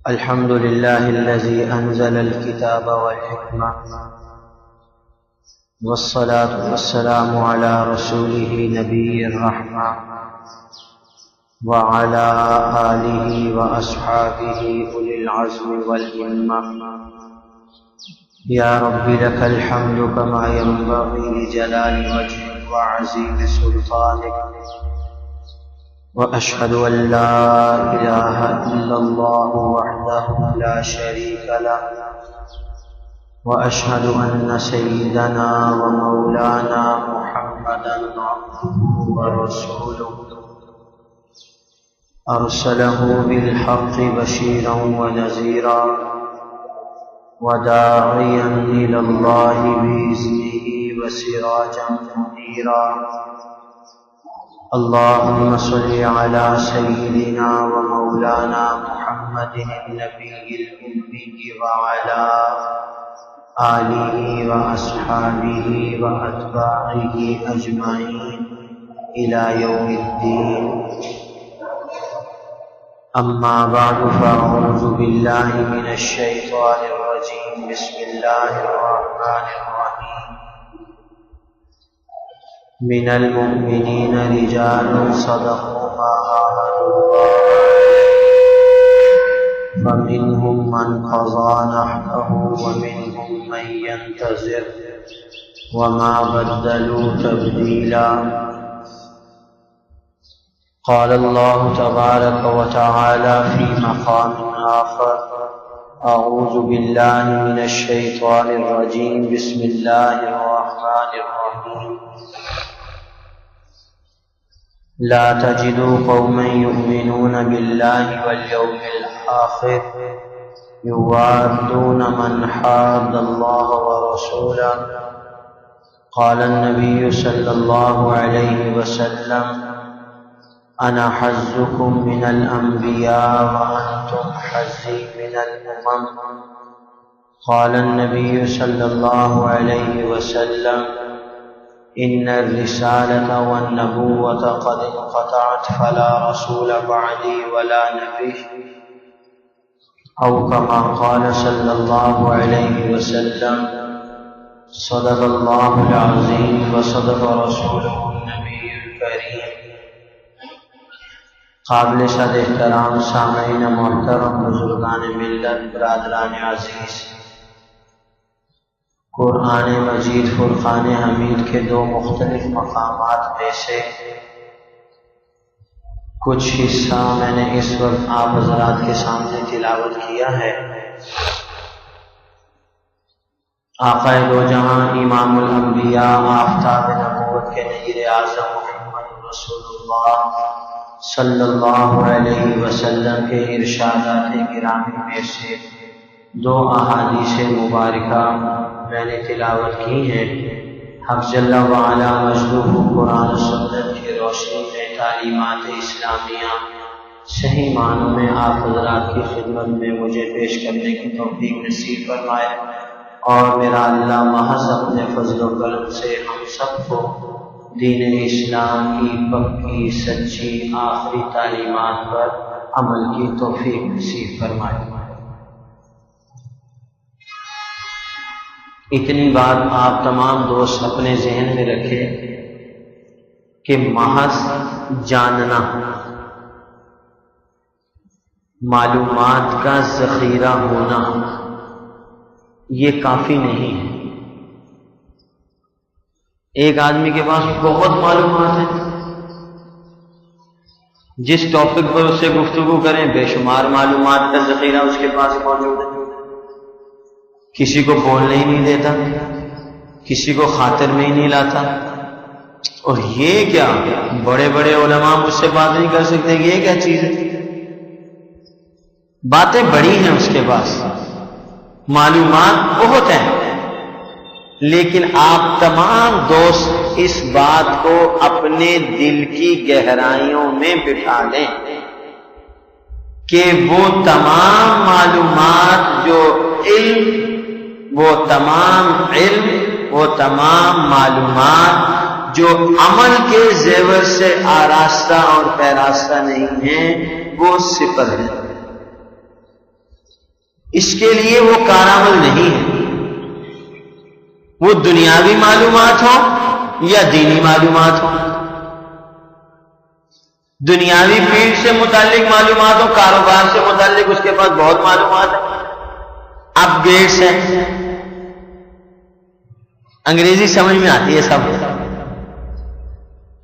الحمد لله الذي أنزل الكتاب والحكمة، والصلاة والسلام على رسوله نبي الرحمة وعلى آله وأصحابه أولي العزم والهمة. يا رب لك الحمد كما ينبغي لجلال وجهك وعظيم سلطانك، وأشهد أن لا إله إلا الله وحده لا شريك له، وأشهد أن سيدنا ومولانا محمدا عبده ورسوله، أرسله بالحق بشيرا ونذيرا وداعيا إلى الله بإذنه وسراجا منيرا. اللهم صل على سيدنا ومولانا محمد النبي الأمي وعلى آله وأصحابه وأتباعه أجمعين إلى يوم الدين. أما بعد، فأعوذ بالله من الشيطان الرجيم. بسم الله الرحمن الرحيم. من المؤمنين رجال صدقوا ما عاهدوا الله فمنهم من قضى نحبه ومنهم من ينتظر وما بدلوا تبديلا. قال الله تبارك وتعالى في مقام آخر: أعوذ بالله من الشيطان الرجيم. بسم الله الرحمن الرحيم. لا تجدوا قوما يؤمنون بالله واليوم الآخر يوادون من حاد الله ورسوله. قال النبي صلى الله عليه وسلم: أنا حظكم من الأنبياء وأنتم حظي من الأمم. قال النبي صلى الله عليه وسلم: إن الرسالة والنبوة قد انقطعت فلا رسول بعدي ولا نبي، أو كما قال صلى الله عليه وسلم. صدق الله العظيم وصدق رسوله النبي الكريم. قابل صد احترام سامعین محترم، بزرگان ملت، برادران عزیز، قرآن مجید فرقان حمید کے دو مختلف مقامات میں سے کچھ حصہ میں نے اس وقت آپ حضرات کے سامنے تلاوت کیا ہے. آقا دو جہاں، امام الانبیاء، آفتاب نبوت کے نذیر اعظم محمد رسول اللہ صلی اللہ علیہ وسلم کے ارشادات گرامی میں سے دو احادیث مبارکہ میں نے تلاوت کی ہیں. حق جل وعلا مجدہ قرآن و سنت کی روشنی میں تعلیمات اسلامیہ صحیح معنوں میں آپ حضرات کی خدمت میں مجھے پیش کرنے کی توفیق نصیب فرمائے، اور میرا اللہ محض اپنے فضل و کرم سے ہم سب کو دین اسلام کی پکی سچی آخری تعلیمات پر عمل کی توفیق نصیب فرمائے. اتنی بات آپ تمام دوست اپنے ذہن میں رکھیں کہ محض جاننا، معلومات کا ذخیرہ ہونا یہ کافی نہیں ہے. ایک آدمی کے پاس بہت معلومات ہیں، جس ٹاپک پر اس سے گفتگو کریں بے شمار معلومات کا ذخیرہ اس کے پاس موجود ہے. کسی کو بولنے ہی نہیں دیتا، کسی کو خاطر میں ہی نہیں لاتا. اور یہ کیا، بڑے بڑے علماء مجھ سے بات نہیں کر سکتے، یہ کیا چیز ہے؟ باتیں بڑی ہیں اس کے پاس، معلومات بہت ہیں، لیکن آپ تمام دوست اس بات کو اپنے دل کی گہرائیوں میں بٹھا لیں کہ وہ تمام معلومات جو علم، وہ تمام معلومات جو عمل کے زیور سے آراستہ اور پیراستہ نہیں ہیں وہ صفر ہے، اس کے لیے وہ کارعمل نہیں ہے، وہ دنیاوی معلومات ہوں یا دینی معلومات ہوں، دنیاوی فیلڈ سے متعلق معلومات ہو، کاروبار سے متعلق اس کے پاس بہت معلومات ہے، اپ گریڈس ہیں، انگریزی سمجھ میں آتی ہے سب،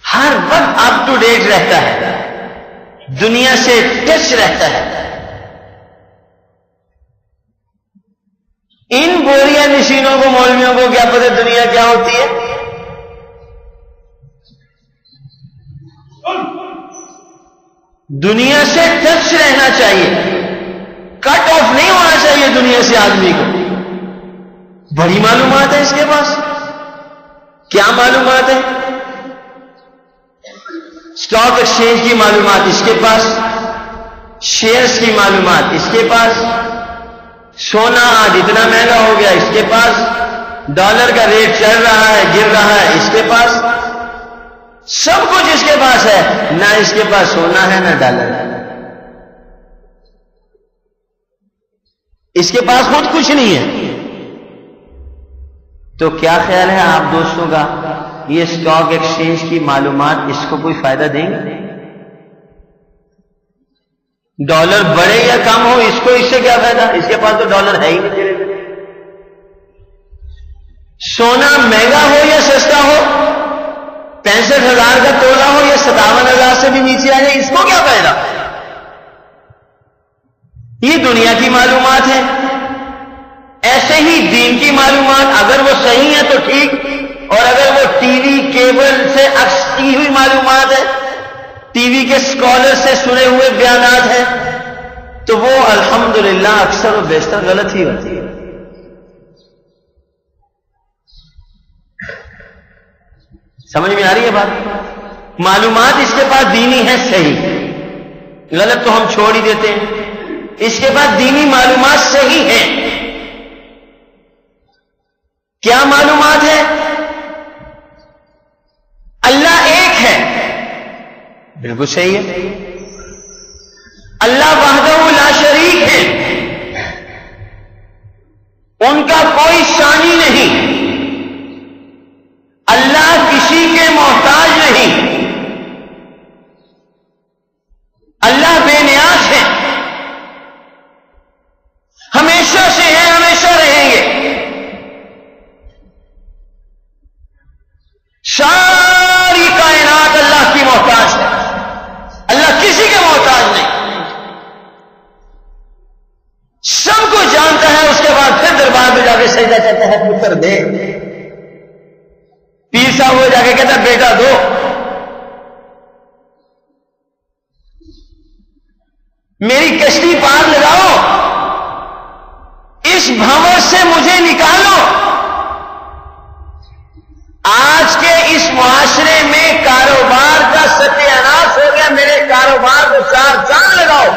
ہر وقت اپ ٹو ڈیٹ رہتا ہے، دنیا سے ٹچ رہتا ہے۔ ان بوریا نشینوں کو، مولویوں کو کیا پتہ دنیا کیا ہوتی ہے؟ دنیا سے ٹچ رہنا چاہیے، کٹ آف نہیں ہونا چاہیے دنیا سے آدمی کو۔ بڑی معلومات ہے اس کے پاس، کیا معلومات ہے؟ اسٹاک ایکسچینج کی معلومات اس کے پاس، شیئرز کی معلومات اس کے پاس، سونا آج اتنا مہنگا ہو گیا اس کے پاس، ڈالر کا ریٹ چڑھ رہا ہے گر رہا ہے اس کے پاس، سب کچھ اس کے پاس ہے، نہ اس کے پاس سونا ہے نہ ڈالر ہے، اس کے پاس خود کچھ نہیں ہے۔ تو کیا خیال ہے آپ دوستوں کا، یہ اسٹاک ایکسچینج کی معلومات اس کو کوئی فائدہ دیں گے؟ ڈالر بڑھے یا کم ہو اس کو اس سے کیا فائدہ، اس کے پاس تو ڈالر ہے ہی نہیں۔ سونا مہنگا ہو یا سستا ہو، 65,000 کا تولہ ہو یا 57,000 سے بھی نیچے آ جائے، اس کو کیا فائدہ؟ یہ دنیا کی معلومات ہے۔ ایسے ہی دین کی معلومات اگر وہ صحیح ہے تو ٹھیک، اور اگر وہ ٹی وی کیبل سے عکس کی ہوئی معلومات ہے، ٹی وی کے اسکالر سے سنے ہوئے بیانات ہیں، تو وہ الحمدللہ اکثر و بیشتر غلط ہی ہوتی ہے۔ سمجھ میں آ رہی ہے بات؟ معلومات اس کے پاس دینی ہے صحیح، غلط تو ہم چھوڑ ہی دیتے ہیں، اس کے پاس دینی معلومات صحیح ہیں۔ کیا معلومات ہے؟ اللہ ایک ہے، بالکل صحیح ہے۔ اللہ وحدہ لا شریک ہے، ان کا کوئی ثانی نہیں، اللہ کسی کے محتاج نہیں، اللہ بے نیاز ہے، ہمیشہ سے ہیں، ہمیشہ رہیں گے۔ ساری کائنات اللہ کی محتاج ہے، اللہ کسی کے محتاج نہیں، سب کو جانتا ہے، اس کے بعد پھر دربار میں جا کے سجدہ کرتا ہے، پتر دے، پیر صاحب وہ جا کے کہتا ہے بیٹا دو، میری کشتی پار لگاؤ، اس بھنور سے مجھے نکالو۔ آج کے اس معاشرے میں کاروبار کا ستیہ ناش ہو گیا، میرے کاروبار کو چار چاند لگاؤ۔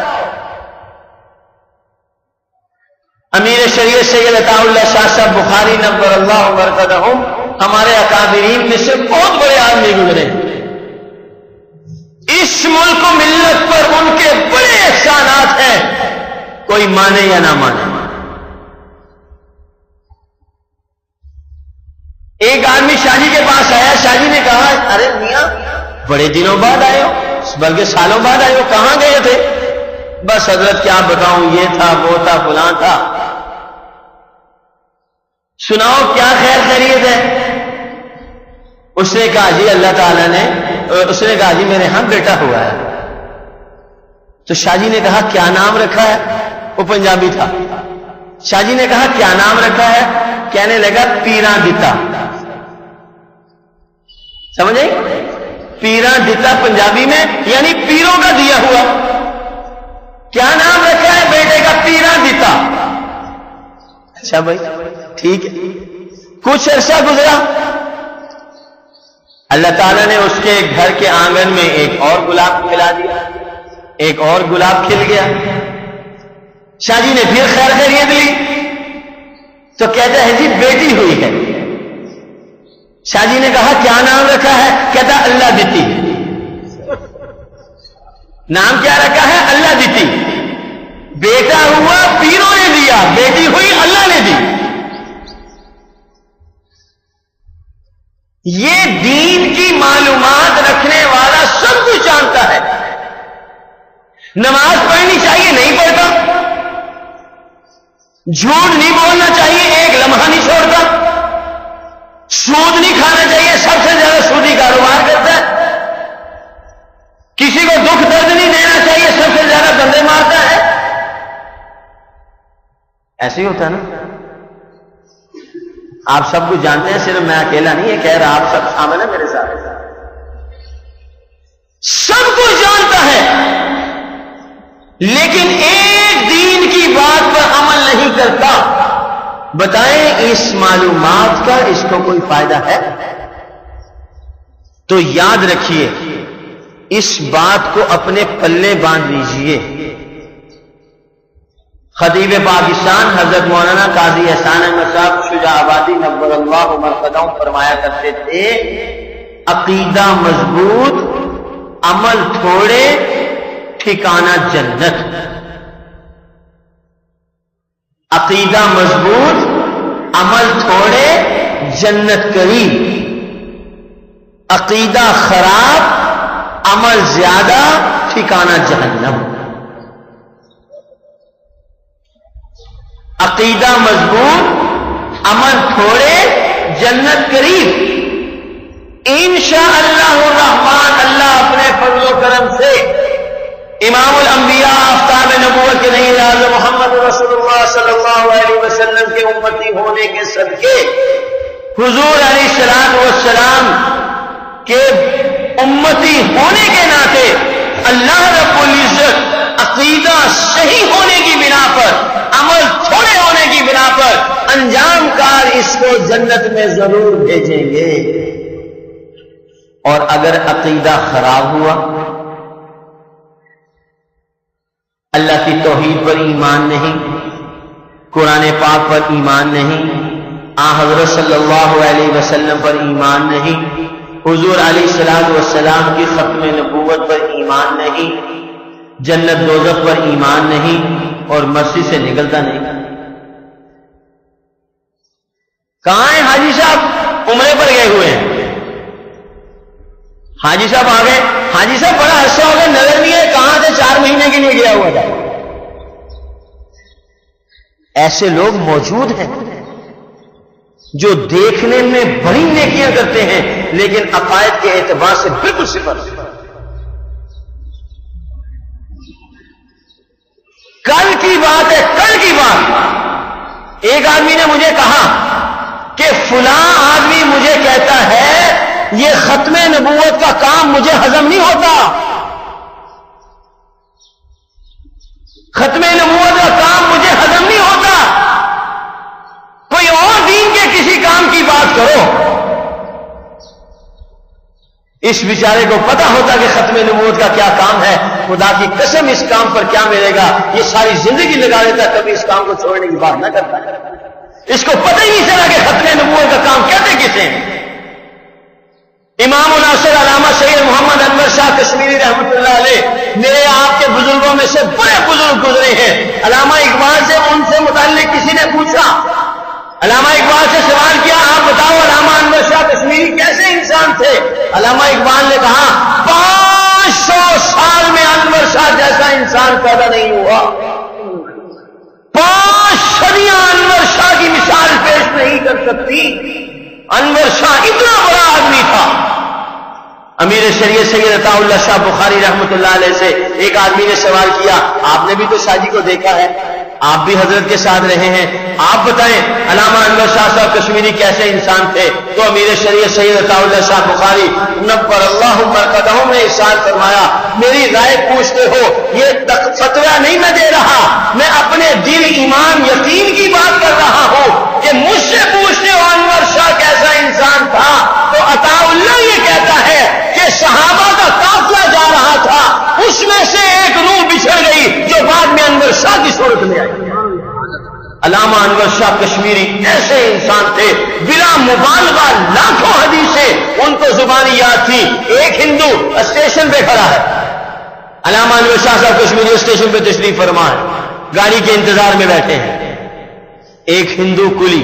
امیر شریعت سید عطا اللہ شاہ صاحب بخاری نور اللہ مرقدہم ہمارے اکابرین میں سے بہت بڑے آدمی گزرے، اس ملک و ملت پر ان کے بڑے احسانات ہیں، کوئی مانے یا نہ مانے۔ ایک آدمی شاہ جی کے پاس آیا، شاہ جی نے کہا ارے میاں بڑے دنوں بعد آئے ہو، بلکہ سالوں بعد آئے ہو، کہاں گئے تھے؟ بس حضرت کیا بتاؤں، یہ تھا وہ تھا فلاں تھا۔ سناؤ کیا خیر خیریت ہے؟ اس نے کہا جی اللہ تعالیٰ نے، اس نے کہا جی میرے ہاں بیٹا ہوا ہے۔ تو شاہ جی نے کہا کیا نام رکھا ہے؟ وہ پنجابی تھا۔ شاہ جی نے کہا کیا نام رکھا ہے؟ کہنے لگا پیراں دتا۔ سمجھے؟ پیراں دتا پنجابی میں یعنی پیروں کا دیا ہوا۔ کیا نام رکھا ہے بیٹے کا؟ پیراں دتا۔ اچھا بھائی ٹھیک ہے۔ کچھ عرصہ گزرا، اللہ تعالیٰ نے اس کے گھر کے آنگن میں ایک اور گلاب کھلا دیا، ایک اور گلاب کھل گیا۔ شاہ جی نے پھر خیر خیریت لی تو کہتا ہے جی بیٹی ہوئی ہے۔ شاہ جی نے کہا کیا نام رکھا ہے؟ کہتا اللہ دیتی. نام کیا رکھا ہے؟ اللہ دیتی. بیٹا ہوا پیروں نے دیا، بیٹی ہوئی اللہ نے دی. یہ دین کی معلومات رکھنے والا سب کچھ جانتا ہے. نماز پڑھنی چاہیے، نہیں پڑھتا. جھوٹ نہیں بولنا چاہیے، ایک لمحہ نہیں چھوڑتا. سود نہیں کھانا چاہیے، سب سے زیادہ سودی کاروبار کرتا ہے. کسی کو دکھ درد نہیں دینا چاہیے، سب سے زیادہ بندے مارتا ہے. ایسے ہی ہوتا ہے نا. آپ سب کچھ جانتے ہیں، صرف میں اکیلا نہیں یہ کہہ رہا، آپ سب شامل ہیں میرے ساتھ. سب کچھ جانتا ہے لیکن ایک دین کی بات پر عمل نہیں کرتا. بتائیں اس معلومات کا اس کو کوئی فائدہ ہے؟ تو یاد رکھیے، اس بات کو اپنے پلے باندھ لیجئے. خطیب پاکستان حضرت مولانا قاضی احسان احمد صاحب شجاع آبادی نور اللہ مرقدہم فرمایا کرتے تھے، عقیدہ مضبوط، عمل تھوڑے، ٹھکانہ جنت. عقیدہ مضبوط، عمل تھوڑے، جنت قریب. عقیدہ خراب، عمل زیادہ، ٹھکانہ جہنم. عقیدہ مضبوط، عمل تھوڑے، جنت قریب. انشاءاللہ الرحمن اللہ اپنے فضل و کرم سے امام الانبیاء آفتاب نبوت کے نہیں اعظم محمد رسول اللہ صلی اللہ علیہ وسلم کے امتی ہونے کے صدقے حضور علیہ الصلوۃ والسلام کے امتی ہونے کے ناطے اللہ رب العزت عقیدہ صحیح ہونے کی بنا پر، عمل تھوڑے ہونے کی بنا پر انجام کار اس کو جنت میں ضرور بھیجیں گے. اور اگر عقیدہ خراب ہوا، اللہ کی توحید پر ایمان نہیں، قرآن پاک پر ایمان نہیں، حضرت صلی اللہ علیہ وسلم پر ایمان نہیں، حضور علیہ الصلوۃ والسلام کی ختم نبوت پر ایمان نہیں، جنت دوزخ پر ایمان نہیں، اور مسجد سے نکلتا نہیں. کہاں ہیں حاجی صاحب؟ عمرے پر گئے ہوئے ہیں. حاجی صاحب آ گئے، حاجی صاحب بڑا عرصہ ہو گیا نظر نہیں ہے، کہاں سے 4 مہینے کے لیے گیا ہوا تھا. ایسے لوگ موجود ہیں جو دیکھنے میں بڑی نیکیاں کرتے ہیں لیکن عقائد کے اعتبار سے بالکل صفر. کل کی بات ہے، کل کی بات، ایک آدمی نے مجھے کہا کہ فلاں آدمی مجھے کہتا ہے یہ ختم نبوت کا کام مجھے ہضم نہیں ہوتا، ختم نبوت کا کام مجھے ہضم نہیں ہوتا، کوئی اور دین کے کسی کام کی بات کرو. اس بیچارے کو پتا ہوتا کہ ختم نبوت کا کیا کام ہے، خدا کی قسم اس کام پر کیا ملے گا یہ ساری زندگی لگا لیتا، کبھی اس کام کو چھوڑنے کی بات نہ کرتا. اس کو پتہ ہی نہیں چلا کہ ختم نبوت کا کام کہتے کسے. امام الناصر علامہ سید محمد انور شاہ کشمیری رحمۃ اللہ علیہ میرے آپ کے بزرگوں میں سے بڑے بزرگ گزرے ہیں. علامہ اقبال سے ان سے متعلق کسی نے پوچھا، علامہ اقبال سے سوال کیا آپ بتاؤ علامہ انور شاہ کشمیری کیسے انسان تھے؟ علامہ اقبال نے کہا 500 سال میں انور شاہ جیسا انسان پیدا نہیں ہوا، 5 صدیاں انور شاہ کی مثال پیش نہیں کر سکتی. انور شاہ اتنا بڑا آدمی تھا. امیر شریعت سید عطا اللہ شاہ بخاری رحمۃ اللہ علیہ سے ایک آدمی نے سوال کیا، آپ نے بھی تو شاہ جی کو دیکھا ہے، آپ بھی حضرت کے ساتھ رہے ہیں، آپ بتائیں علامہ انور شاہ صاحب کشمیری کیسے انسان تھے؟ تو امیر شریعت سید عطا اللہ شاہ بخاری نور اللہ مرقدہم نے ارشاد فرمایا، میری رائے پوچھتے ہو، یہ فتویٰ نہیں میں دے رہا، میں اپنے دل ایمان یقین کی بات کر رہا ہوں کہ مجھ سے پوچھتے ہو انور شاہ کیسا انسان تھا، تو عطا اللہ یہ کہتا ہے کہ صحابہ کا قافلہ جا رہا تھا، اس میں سے ایک روح بچھڑ گئی جو بعد میں انور شاہ کی صورت میں آئی. علامہ انور شاہ کشمیری ایسے انسان تھے بلا مبالغہ لاکھوں حدیثیں ان کو زبانی یاد تھی. ایک ہندو اسٹیشن پہ کھڑا ہے، علامہ انور شاہ صاحب کشمیری اسٹیشن پہ تشریف فرما ہے، گاڑی کے انتظار میں بیٹھے ہیں. ایک ہندو کلی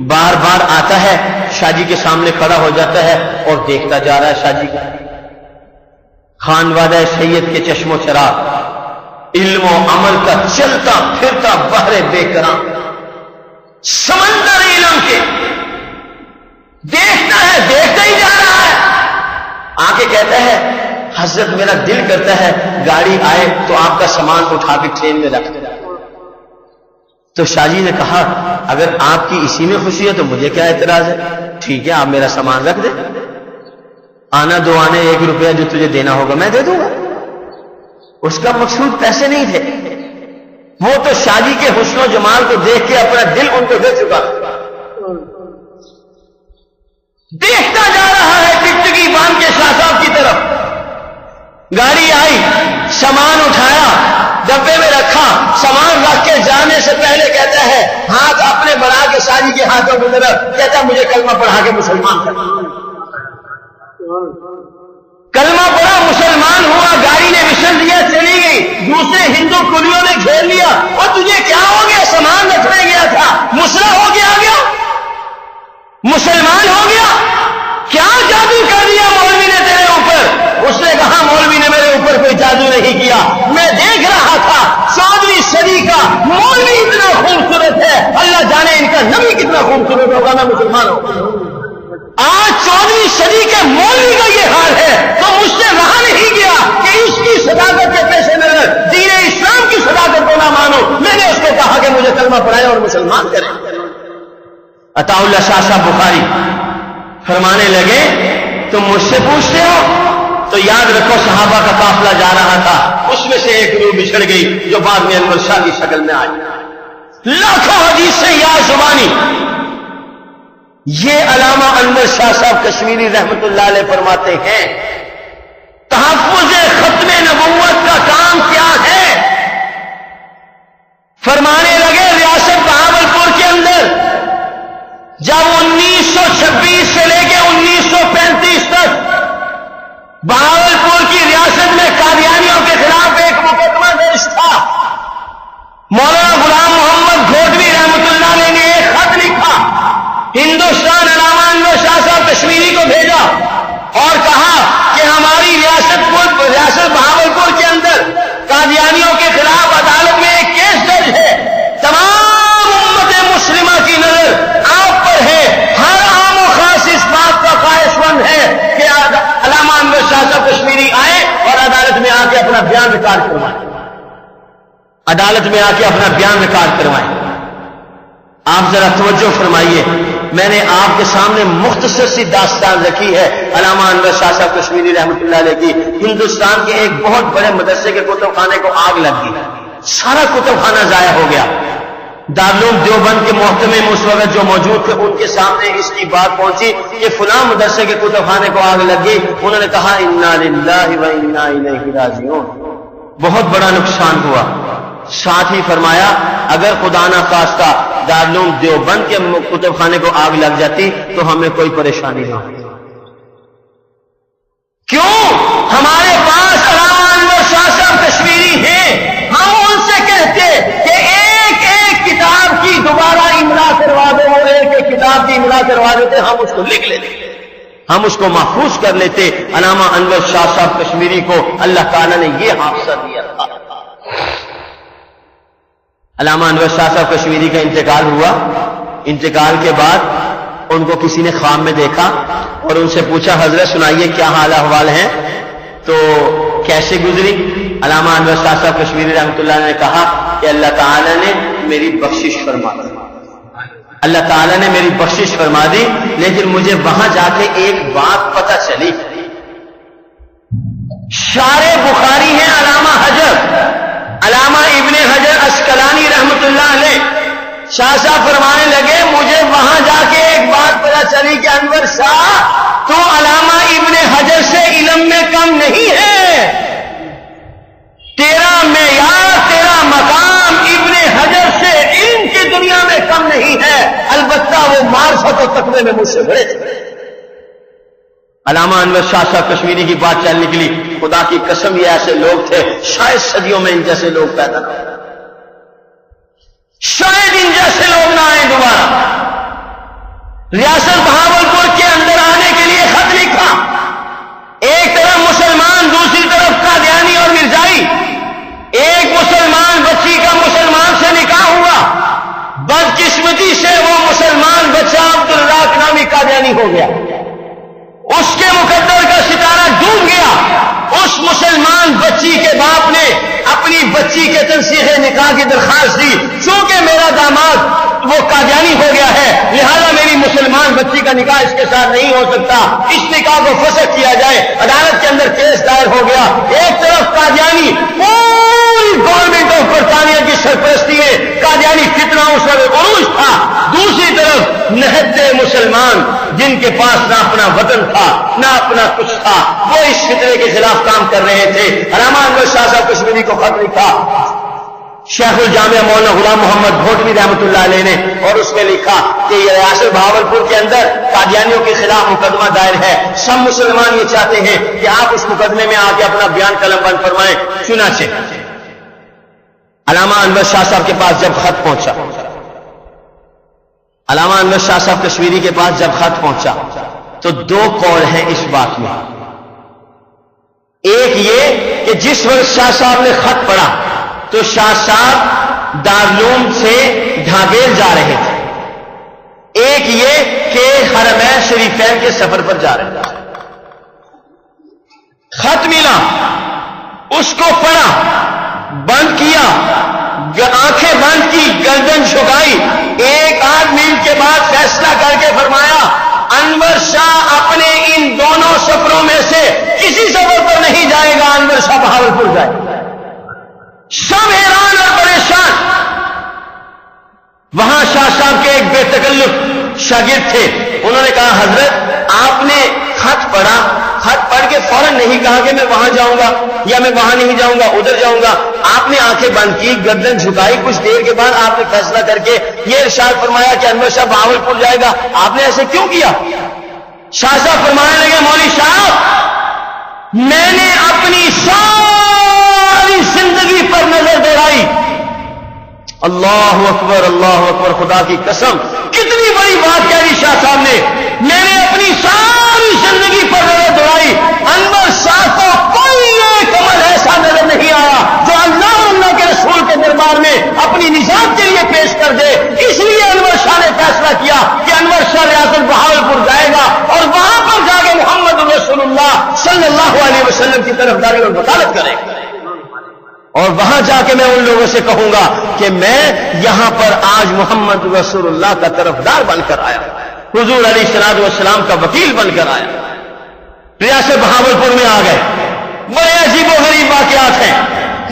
بار بار آتا ہے، شاہ جی کے سامنے کھڑا ہو جاتا ہے اور دیکھتا جا رہا ہے شاہ جی کا خانوادہ سید کے چشم و چراغ، علم و عمل کا چلتا پھرتا بحر بے کرام، سمندر علم کے، دیکھتا ہے، دیکھتا ہی جا رہا ہے. آ کے کہتا ہے حضرت میرا دل کرتا ہے گاڑی آئے تو آپ کا سامان اٹھا کے ٹرین میں رکھ دے. تو شاہ جی نے کہا اگر آپ کی اسی میں خوشی ہے تو مجھے کیا اعتراض ہے، ٹھیک ہے آپ میرا سامان رکھ دیں، آنا دو آنے 1 روپیہ جو تجھے دینا ہوگا میں دے دوں گا. اس کا مقصود پیسے نہیں تھے، وہ تو شاہ جی کے حسن و جمال کو دیکھ کے اپنا دل ان کو دے چکا. دیکھتا جا رہا ہے ٹکٹکی باندھ کے شاہ صاحب کی طرف. گاڑی آئی، سامان اٹھایا، ڈبے میں رکھا، سامان رکھ کے جانے سے پہلے کہتا ہے ہاتھ اپنے بڑھا کے شاہ جی کے ہاتھوں کی طرف، کہتا مجھے کلمہ پڑھا کے مسلمان کر. کلمہ پڑھا، مسلمان ہوا، گاڑی نے وشل دیا، چلی گئی. دوسرے ہندو کلیوں نے گھیر لیا، اور تجھے کیا ہو گیا، سامان رکھنے گیا تھا، مسلح ہو گیا، مسلمان ہو گیا، کیا جادو کر دیا مولوی نے تیرے اوپر؟ اس نے کہا مولوی نے میرے اوپر کوئی جادو نہیں کیا، میں دیکھ رہا تھا 14ویں صدی کا مولوی اتنا خوبصورت ہے، اللہ جانے ان کا نبی کتنا خوبصورت ہوگا، میں مسلمان ہوں. آج 14ویں صدی کے مولوی کا یہ حال ہے تو مجھ سے رہا نہیں گیا کہ اس کی صداقت کے پیش نظر دین اسلام کی صداقت کو نہ مانو. میں نے اس کو کہا کہ مجھے کلمہ پڑھائے اور مسلمان کرے. عطا اللہ شاہ صاحب بخاری فرمانے لگے تم مجھ سے پوچھتے ہو تو یاد رکھو صحابہ کا قافلہ جا رہا تھا، اس میں سے ایک روح بچھڑ گئی جو بعد میں انور شاہ کی شکل میں آئی. لاکھوں حدیث سے یا زبانی. یہ علامہ انور شاہ صاحب کشمیری رحمت اللہ علیہ فرماتے ہیں تحفظ ختم نبوت کا کام کیا ہے. فرمانے لگے ریاست بہاولپور کے اندر جب 1926 سے لے کے 1935 تک بہاولپور کی ریاست میں قادیانیوں کے خلاف ایک مقدمہ درج تھا. مولانا غلام محمد گھوٹوی رحمت اللہ علیہ نے ایک خط لکھا، ہندوستان علامہ انور شاہ صاحب کشمیری کو بھیجا اور کہا کہ ہماری ریاست بہاولپور کے اندر قادیانیوں کے خلاف عدالت میں ایک کیس درج ہے. تمام امت مسلمہ کی نظر آپ پر ہے، ہر عام و خاص اس بات کا خواہش مند ہے کہ علامہ انور شاہ صاحب کشمیری آئے اور عدالت میں آ کے اپنا بیان ریکارڈ کروائیں، عدالت میں آ کے اپنا بیان ریکارڈ کروائیں. آپ ذرا توجہ فرمائیے، میں نے آپ کے سامنے مختصر سی داستان رکھی ہے علامہ انور شاہ صاحب کشمیری رحمت اللہ علیہ کی. ہندوستان کے ایک بہت بڑے مدرسے کے کتب خانے کو آگ لگ گئی، سارا کتب خانہ ضائع ہو گیا. دارالعلوم دیوبند کے محتمم اس وقت جو موجود تھے ان کے سامنے اس کی بات پہنچی کہ فلاں مدرسے کے کتب خانے کو آگ لگ گئی. انہوں نے کہا انا للہ و انا الیہ راجعون، بہت بڑا نقصان ہوا. ساتھ ہی فرمایا اگر خدا نہ خواستہ دارالعلوم دیوبند کے کتب خانے کو آگ لگ جاتی تو ہمیں کوئی پریشانی نہ ہوتی. کیوں؟ ہمارے پاس علامہ انور شاہ صاحب کشمیری ہیں، ہم ان سے کہتے کہ ایک ایک کتاب کی دوبارہ املا کروا دو اور ایک ایک کتاب کی املا کروا دیتے، ہم اس کو لکھ لیتے، ہم اس کو محفوظ کر لیتے. علامہ انور شاہ صاحب کشمیری کو اللہ تعالیٰ نے یہ حافظہ دیا تھا. علامہ انور شاہ صاحب کشمیری کا انتقال ہوا. انتقال کے بعد ان کو کسی نے خواب میں دیکھا اور ان سے پوچھا حضرت سنائیے کیا حال احوال ہیں، تو کیسے گزری؟ علامہ انور شاہ صاحب کشمیری رحمۃ اللہ نے کہا کہ اللہ تعالیٰ نے میری بخشش فرما دی، اللہ تعالیٰ نے میری بخشش فرما دی، لیکن مجھے وہاں جا کے ایک بات پتہ چلی. شارح بخاری ہیں علامہ حجر، علامہ ابن حجر اسقلانی رحمت اللہ علیہ. شاہ صاحب فرمانے لگے مجھے وہاں جا کے ایک بات پتہ چلی کہ انور شاہ تو علامہ ابن حجر سے علم میں کم نہیں ہے، تیرا معیار تیرا مقام ابن حجر سے علم کی دنیا کا وہ معرفت و تقوی میں مجھ سے بڑے تھے۔ علامہ انور شاہ صاحب کشمیری کی بات چل نکلی، خدا کی قسم یہ ایسے لوگ تھے، شاید صدیوں میں ان جیسے لوگ پیدا نہ ہوں، شاید ان جیسے لوگ نہ آئیں دوبارہ۔ ریاست بہاولپور کے اندر آنے کے لیے خط لکھا، ایک طرف مسلمان، دوسری طرف قادیانی اور مرزائی۔ ایک مسلمان بچی کا مسلمان سے نکاح ہوا، بدقسمتی سے وہ مسلمان بچہ عبدالرزاق نامی قادیانی ہو گیا، اس کے مقدر کا ستارہ ڈوب گیا۔ اس مسلمان بچی کے باپ نے اپنی بچی کے تنسیخ نکاح کی درخواست دی، چونکہ میرا داماد وہ قادیانی ہو گیا ہے لہذا میری مسلمان بچی کا نکاح اس کے ساتھ نہیں ہو سکتا، اس نکاح کو فسخ کیا جائے۔ عدالت کے اندر کیس دائر ہو گیا۔ ایک طرف قادیانی، پوری گورنمنٹ آف برطانیہ کی سرپرستی ہے، قادیانی فتنہ اس وقت عروج تھا۔ دوسری طرف نہتے مسلمان جن کے پاس نہ اپنا وطن تھا نہ اپنا کچھ تھا، وہ اس فتنے کے خلاف کام کر رہے تھے۔ علامہ انور شاہ صاحب کشمیری کو خط لکھا شیخ الجامعہ مولانا غلام محمد بھوٹوی رحمۃ اللہ علیہ نے، اور اس میں لکھا کہ یہ ریاست بہاولپور کے اندر قادیانیوں کے خلاف مقدمہ دائر ہے، سب مسلمان یہ چاہتے ہیں کہ آپ اس مقدمے میں آ کے اپنا بیان قلم بند فرمائیں۔ چنانچہ علامہ انور شاہ صاحب کے پاس جب خط پہنچا، علامہ انور شاہ صاحب کشمیری کے پاس جب خط پہنچا تو دو قول ہیں اس بات میں۔ ایک یہ کہ جس وقت شاہ صاحب نے خط پڑھا تو شاہ صاحب دارالعلوم سے ڈھابیل جا رہے تھے، ایک یہ کہ حرمین شریفین کے سفر پر جا رہے تھے۔ خط ملا، اس کو پڑھا، بند کیا، آنکھیں بند کی، گردن جھکائی، ایک آدھ منٹ کے بعد فیصلہ کر کے فرمایا انور شاہ اپنے ان دونوں سفروں میں سے کسی سفر پر نہیں جائے گا، انور شاہ بہاولپور جائے گا۔ سب حیران اور پریشان۔ وہاں شاہ صاحب کے ایک بے تکلف شاگرد تھے، انہوں نے کہا حضرت آپ نے خط پڑھا، خط پڑھ کے فوراً نہیں کہا کہ میں وہاں جاؤں گا یا میں وہاں نہیں جاؤں گا ادھر جاؤں گا، آپ نے آنکھیں بند کی، گردن جھکائی، کچھ دیر کے بعد آپ نے فیصلہ کر کے یہ ارشاد فرمایا کہ انور شاہ بہاولپور جائے گا، آپ نے ایسے کیوں کیا؟ شاہ صاحب فرمانے لگے مولوی صاحب میں نے اپنی ساری زندگی پر نظر دوڑائی، اللہ اکبر اللہ اکبر، خدا کی قسم کتنی بڑی بات کہہ دی شاہ صاحب نے، میں نے اپنی ساری زندگی پر نظر دوڑائی، انور شاہ کو کوئی ایک عمل ایسا نظر نہیں آیا جو اللہ کے رسول کے دربار میں اپنی نجات کے لیے پیش کر دے، اس لیے انور شاہ نے فیصلہ کیا کہ انور شاہ ریاست بہاولپور جائے گا اور وہاں پر جا کے محمد رسول اللہ صلی اللہ علیہ وسلم کی طرف داری اور وکالت کرے گا، اور وہاں جا کے میں ان لوگوں سے کہوں گا کہ میں یہاں پر آج محمد رسول اللہ کا طرفدار بن کر آیا، حضور علیہ الصلوۃ والسلام کا وکیل بن کر آیا۔ ریاست بہاولپور میں آ گئے، بڑے عجیب و غریب واقعات ہیں،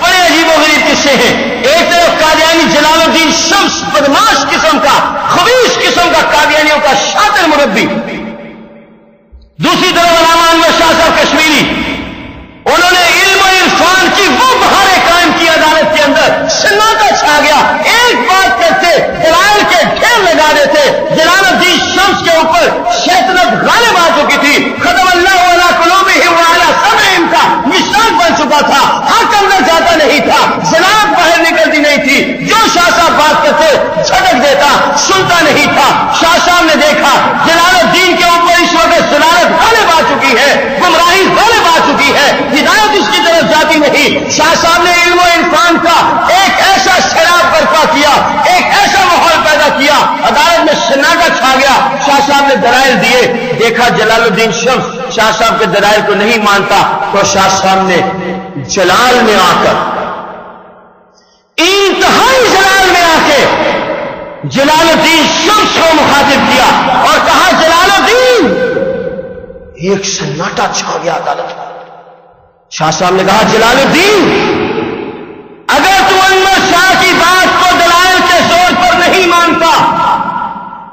بڑے عجیب و غریب قصے ہیں۔ ایک طرف قادیانی جلال الدین شمس بدماش قسم کا، خبیث قسم کا قادیانیوں کا شاطر مربی، دوسری طرف علامہ انور شاہ صاحب کشمیری، انہوں نے علم و عرفان کی وہ بہاریں قائم کی، عدالت کے اندر سناٹا چھا گیا، ایک بات کرتے دلائل کے ڈھیر لگا دیتے۔ جلال الدین شمس کے اوپر شیطنت غالب آ چکی تھی، ختم اللہ علی قلوبہم وعلی سمعہم کا مشاق بن چکا تھا، حق اندر جاتا نہیں تھا، زناد باہر نکلتی نہیں تھی، جو شاہ صاحب بات کرتے جھٹک دیتا، سنتا نہیں تھا۔ شاہ صاحب نے دیکھا جلال الدین کے اوپر اس وقت ضلالت غالب آ چکی ہے، گمراہی غالب آ چکی ہے، ہدایت اس کی طرف جاتی نہیں۔ شاہ صاحب نے علم و عرفان کا ایک ایسا شراب برپا کیا، ایک ایسا ماحول پیدا کیا، عدالت میں سناٹا چھا گیا۔ شاہ صاحب نے دلائل دیے، دیکھا جلال الدین شمس شاہ صاحب کے دلائل کو نہیں مانتا، تو شاہ صاحب نے جلال میں آ کر، انتہائی جلال میں آ کے جلال الدین شمس کو مخاطب کیا اور کہا جلال الدین، ایک سناٹا چھا گیا عدالت میں۔ شاہ صاحب نے کہا جلال الدین اگر تو انور شاہ کی بات کو دلائل کے زور پر نہیں مانتا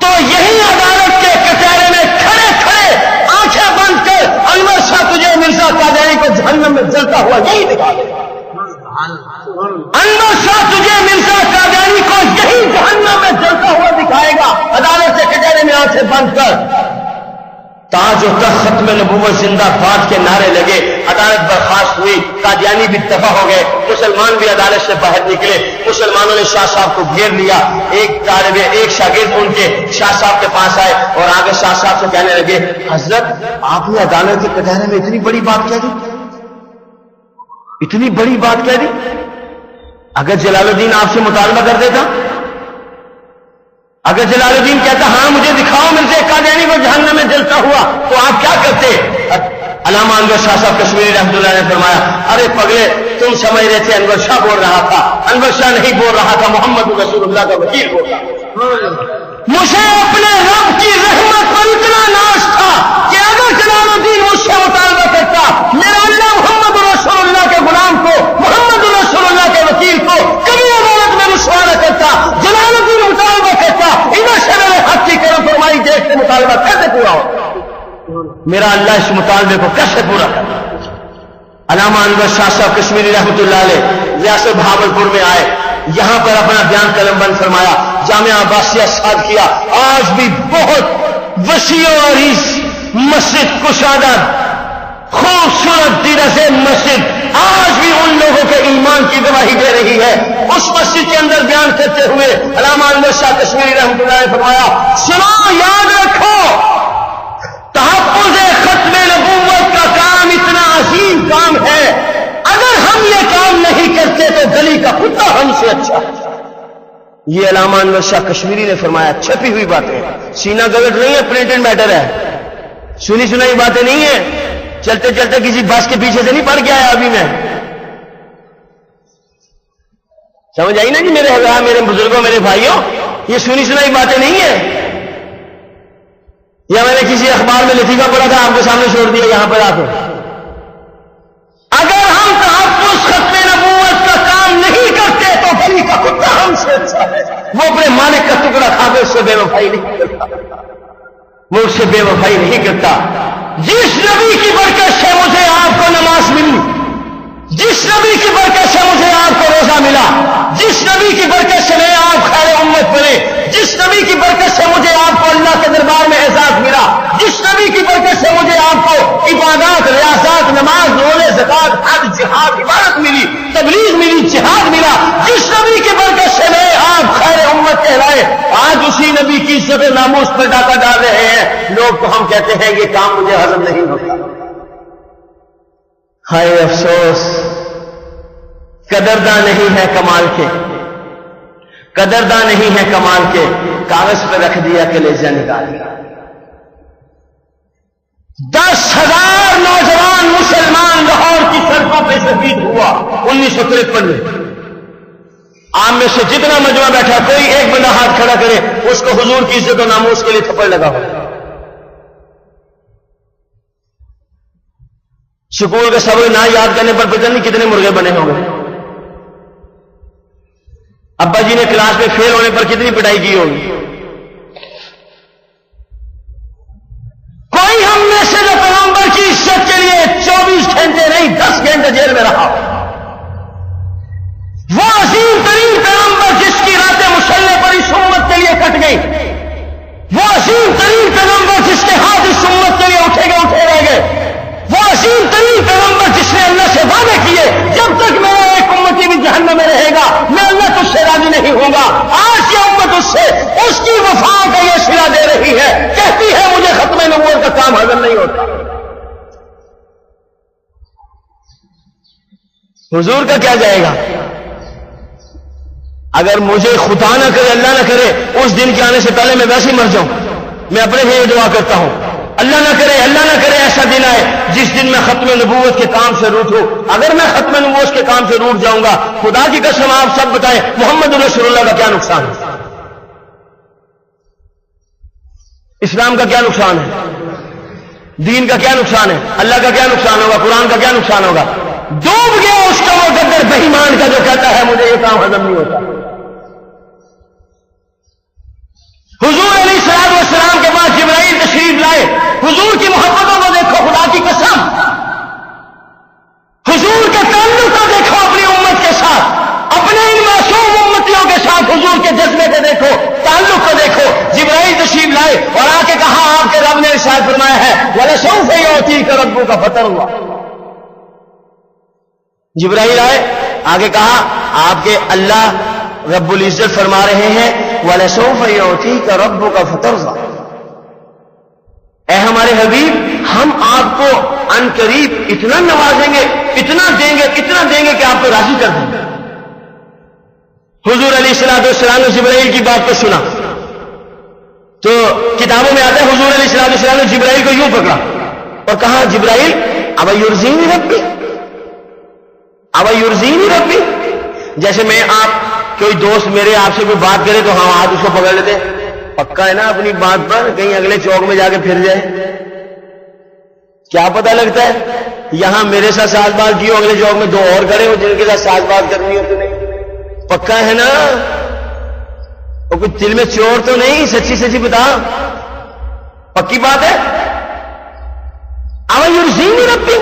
تو یہی عدالت کے کچہرے میں کھڑے کھڑے آنکھیں بند کر انور شاہ تجھے مرزا قادیانی کو جہنم میں جلتا ہوا یہی دکھا دے گا، انور شاہ تجھے مرزا قادیانی کو یہی جہنم میں جلتا ہوا دکھائے گا۔ عدالت سے آنکھیں بند کر. تاج و تخت ختم نبوت زندہ باد کے نعرے لگے. عدالت برخاست ہوئی, قادیانی بھی دفع ہو گئے, مسلمان بھی عدالت سے باہر نکلے. مسلمانوں نے شاہ صاحب کو گھیر لیا. ایک شاگرد ان کے شاہ صاحب کے پاس آئے اور آگے شاہ صاحب سے کہنے لگے, حضرت آپ نے عدالت کے کٹہرے میں اتنی بڑی بات کہہ دی, اتنی بڑی بات کہہ دی. اگر جلال الدین آپ سے مطالبہ کر دیتا, اگر جلال الدین کہتا ہاں مجھے دکھاؤ مرزا قادیانی کو جہنم میں جلتا ہوا, تو آپ کیا کرتے؟ علامہ انور شاہ صاحب کشمیری رحمۃ اللہ نے فرمایا, ارے پگلے تم سمجھ رہے تھے انور شاہ بول رہا تھا. انور شاہ نہیں بول رہا تھا, محمد رسول اللہ کا وکیل بول رہا تھا. مجھے اپنے رب کی رحمت پر اتنا ناز تھا کہ اگر جلال الدین مجھ سے مطالبہ کرتا, میرا اللہ محمد رسول اللہ کے غلام کو, محمد رسول اللہ کے وکیل کو کبھی عدالت میں رسوا نہ کرتا. جلال الدین مطالبہ کرتا, ادھر سے میرے حق کی کرم فرمائی دیکھتے مطالبہ کیسے پورا ہو, میرا اللہ اس مطالبے کو کیسے پورا کرتا. علامہ انور شاہ صاحب کشمیری رحمۃ اللہ علیہ ریاست بھاولپور میں آئے, یہاں پر اپنا بیان قلم بند فرمایا. جامعہ عباسیہ ساتھ کیا. آج بھی بہت وسیع و عریض مسجد, کشادہ خوبصورت دیرز مسجد, آج بھی ان لوگوں کے ایمان کی گواہی دے رہی ہے. اس مسجد کے اندر بیان کرتے ہوئے علامہ انور شاہ کشمیری رحمۃ اللہ نے فرمایا, سنو یاد رکھو, تحفظ ختم نبوت کا کام اتنا عظیم کام ہے, اگر ہم یہ کام نہیں کرتے تو گلی کا کتا ہم سے اچھا ہے. یہ علامہ انور شاہ کشمیری نے فرمایا. چھپی ہوئی باتیں, سینہ گوٹ نہیں ہے, پرنٹڈ میٹر ہے, سنی سنائی باتیں نہیں ہیں. چلتے چلتے کسی بس کے پیچھے سے نہیں پڑ گیا ہے ابھی میں. سمجھ آئی نا جی میرے حضرات, میرے بزرگوں, میرے بھائیوں, یہ سنی سنائی باتیں نہیں ہیں. یا میں نے کسی اخبار میں لطیفہ پڑھا تھا, آپ کے سامنے چھوڑ دیا یہاں پر آ کر. اگر ہم تحفظ ختم نبوت کا کام نہیں کرتے تو گلی کا کتا ہم سے اچھا ہے. وہ اپنے مالک کا ٹکڑا کھا کے اس سے بے وفائی نہیں کرتا, وہ اس سے بے وفائی نہیں کرتا. جس نبی کی برکت سے مجھے آپ کو نماز ملی, جس نبی کی برکت سے مجھے آپ کو روزہ ملا, جس نبی کی برکت سے میں آپ خیر امت بنے, جس نبی کی برکت سے مجھے آپ کو اللہ کے دربار میں اعزاز ملا, جس نبی کی برکت سے مجھے آپ کو عبادات, ریاضات, نماز, روزے, زکات, حج, جہاد, عبادت ملی, تبلیغ ملی, جہاد ملا, جس نبی کی برکت سے میں آپ خیر امت کہلائے, آج اسی نبی کی عزت و ناموس پر ڈاکہ ڈال رہے ہیں لوگ. تو ہم کہتے ہیں یہ کام مجھے ہضم نہیں ہوتا. ہائے افسوس, قدرداں نہیں ہے کمال کے, قدرداں نہیں ہے کمال کے, کاغذ پہ رکھ دیا کلیجہ نکال دیا. 10,000 نوجوان مسلمان لاہور کی سڑکوں پہ شہید ہوا 1953 میں. عام میں سے جتنا مجمع بیٹھا, کوئی ایک بندہ ہاتھ کھڑا کرے, اس کو حضور کی عزت و ناموس کے لیے تھپڑ لگا ہو. سکول کے سبق نہ یاد کرنے پر پتہ نہیں کتنے مرغے بنے ہوں گے. ابا جی نے کلاس میں فیل ہونے پر کتنی پٹائی کی ہوگی. کوئی ہم میں سے جو پیغمبر کی عزت کے لیے 24 گھنٹے نہیں 10 گھنٹے جیل میں رہا, وہ عظیم ترین پیغمبر جس کی راتیں مسلح پر اس امت کے لیے کٹ گئی, وہ عظیم ترین پیغمبر جس کے ہاتھ اس امت کے لیے اٹھے رہ گئے, وہ عظیم ترین پیغمبر جس نے اللہ سے وعدے کیے جب تک میرا ایک امتی بھی جہنم میں رہے گا میں اللہ تجھ سے راضی نہیں ہوں گا. آج یہ امت اس سے اس کی وفا کا یہ صلہ دے رہی ہے, کہتی ہے مجھے ختم نبوت کا کام ہضم نہیں ہوتا. حضور کا کیا جائے گا؟ اگر مجھے خدا نہ کرے, اللہ نہ کرے, اس دن کے آنے سے پہلے میں ویسے ہی مر جاؤں, میں اپنے لیے دعا کرتا ہوں, اللہ نہ کرے ایسا دن آئے جس دن میں ختم نبوت کے کام سے روٹوں. اگر میں ختم نبوت کے کام سے روٹ جاؤں گا, خدا کی قسم آپ سب بتائیں محمد رسول اللہ کا کیا نقصان ہے, اسلام کا کیا نقصان ہے, دین کا کیا نقصان ہے, اللہ کا کیا نقصان ہوگا, قرآن کا کیا نقصان ہوگا. ڈوب گیا اس کا وہ گدر بےایمان کا جو کہتا ہے مجھے یہ کام ہضم نہیں ہوتا. حضور علیہ الصلوۃ والسلام کے پاس جبرائیل تشریف لائے, حضور کی محبتوں کو دیکھو, خدا کی قسم حضور کے تعلق کو دیکھو اپنی امت کے ساتھ, اپنے ان معصوم امتیوں کے ساتھ حضور کے جذبے کو دیکھو, تعلق کو دیکھو. جبرائیل تشریف لائے اور نے ارشاد فرمایا ہے وَلَسَوْفَ يُعْطِيكَ رَبُّكَ فَتَرْضَىٰ. جبرائیل آئے, آگے کہا آپ کے اللہ رب العزت فرما رہے ہیں وَلَسَوْفَ يُعْطِيكَ رَبُّكَ فَتَرْضَىٰ. اے ہمارے حبیب, ہم آپ کو ان قریب اتنا نوازیں گے, اتنا دیں گے کہ آپ کو راضی کر دیں گے. حضور علیہ السلام نے جبرائیل کی بات کو سنا تو کتابوں میں آتا ہے حضور علیہ السلام نے جبرائیل کو یوں پکڑا اور کہا جبرائیل ابا یرزینی ربی. جیسے میں آپ کوئی دوست میرے آپ سے کوئی بات کرے تو ہم ہاتھ اس کو پکڑ لیتے, پکا ہے نا اپنی بات پر, کہیں اگلے چوک میں جا کے پھر جائے. کیا پتہ لگتا ہے یہاں میرے ساتھ ساز باز کی ہو, اگلے چوک میں دو اور کھڑے ہو جن کے ساتھ ساز باز کرنی ہو. تو نہیں پکا ہے نا, اور کچھ دل میں چور تو نہیں, سچی بتا, پکی بات ہے. یرزینی ربی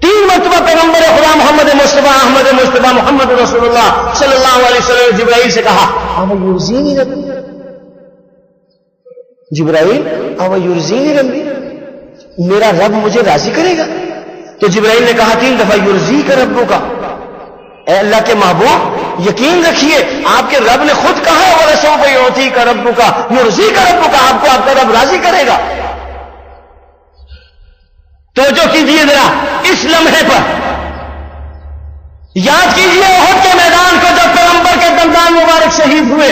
3 مرتبہ پیغمبر خدا محمد مصطفیٰ محمد رسول اللہ صلی اللہ علیہ وسلم جبرائیل سے کہا یرزینی ربی. جبرائیل یرزینی ربی, میرا رب مجھے راضی کرے گا. تو جبرائیل نے کہا 3 دفعہ یرزیک ربک, اے اللہ کے محبوب یقین رکھیے آپ کے رب نے خود کہا وَلَسَوْفَ يُعْطِيكَ رَبُّكَ يُرْضِيكَ رَبُّكَ, آپ کو آپ کا رب راضی کرے گا. توجہ کیجیے ذرا اس لمحے پر, یاد کیجیے احد کے میدان کو جب پیغمبر کے دندان مبارک شہید ہوئے.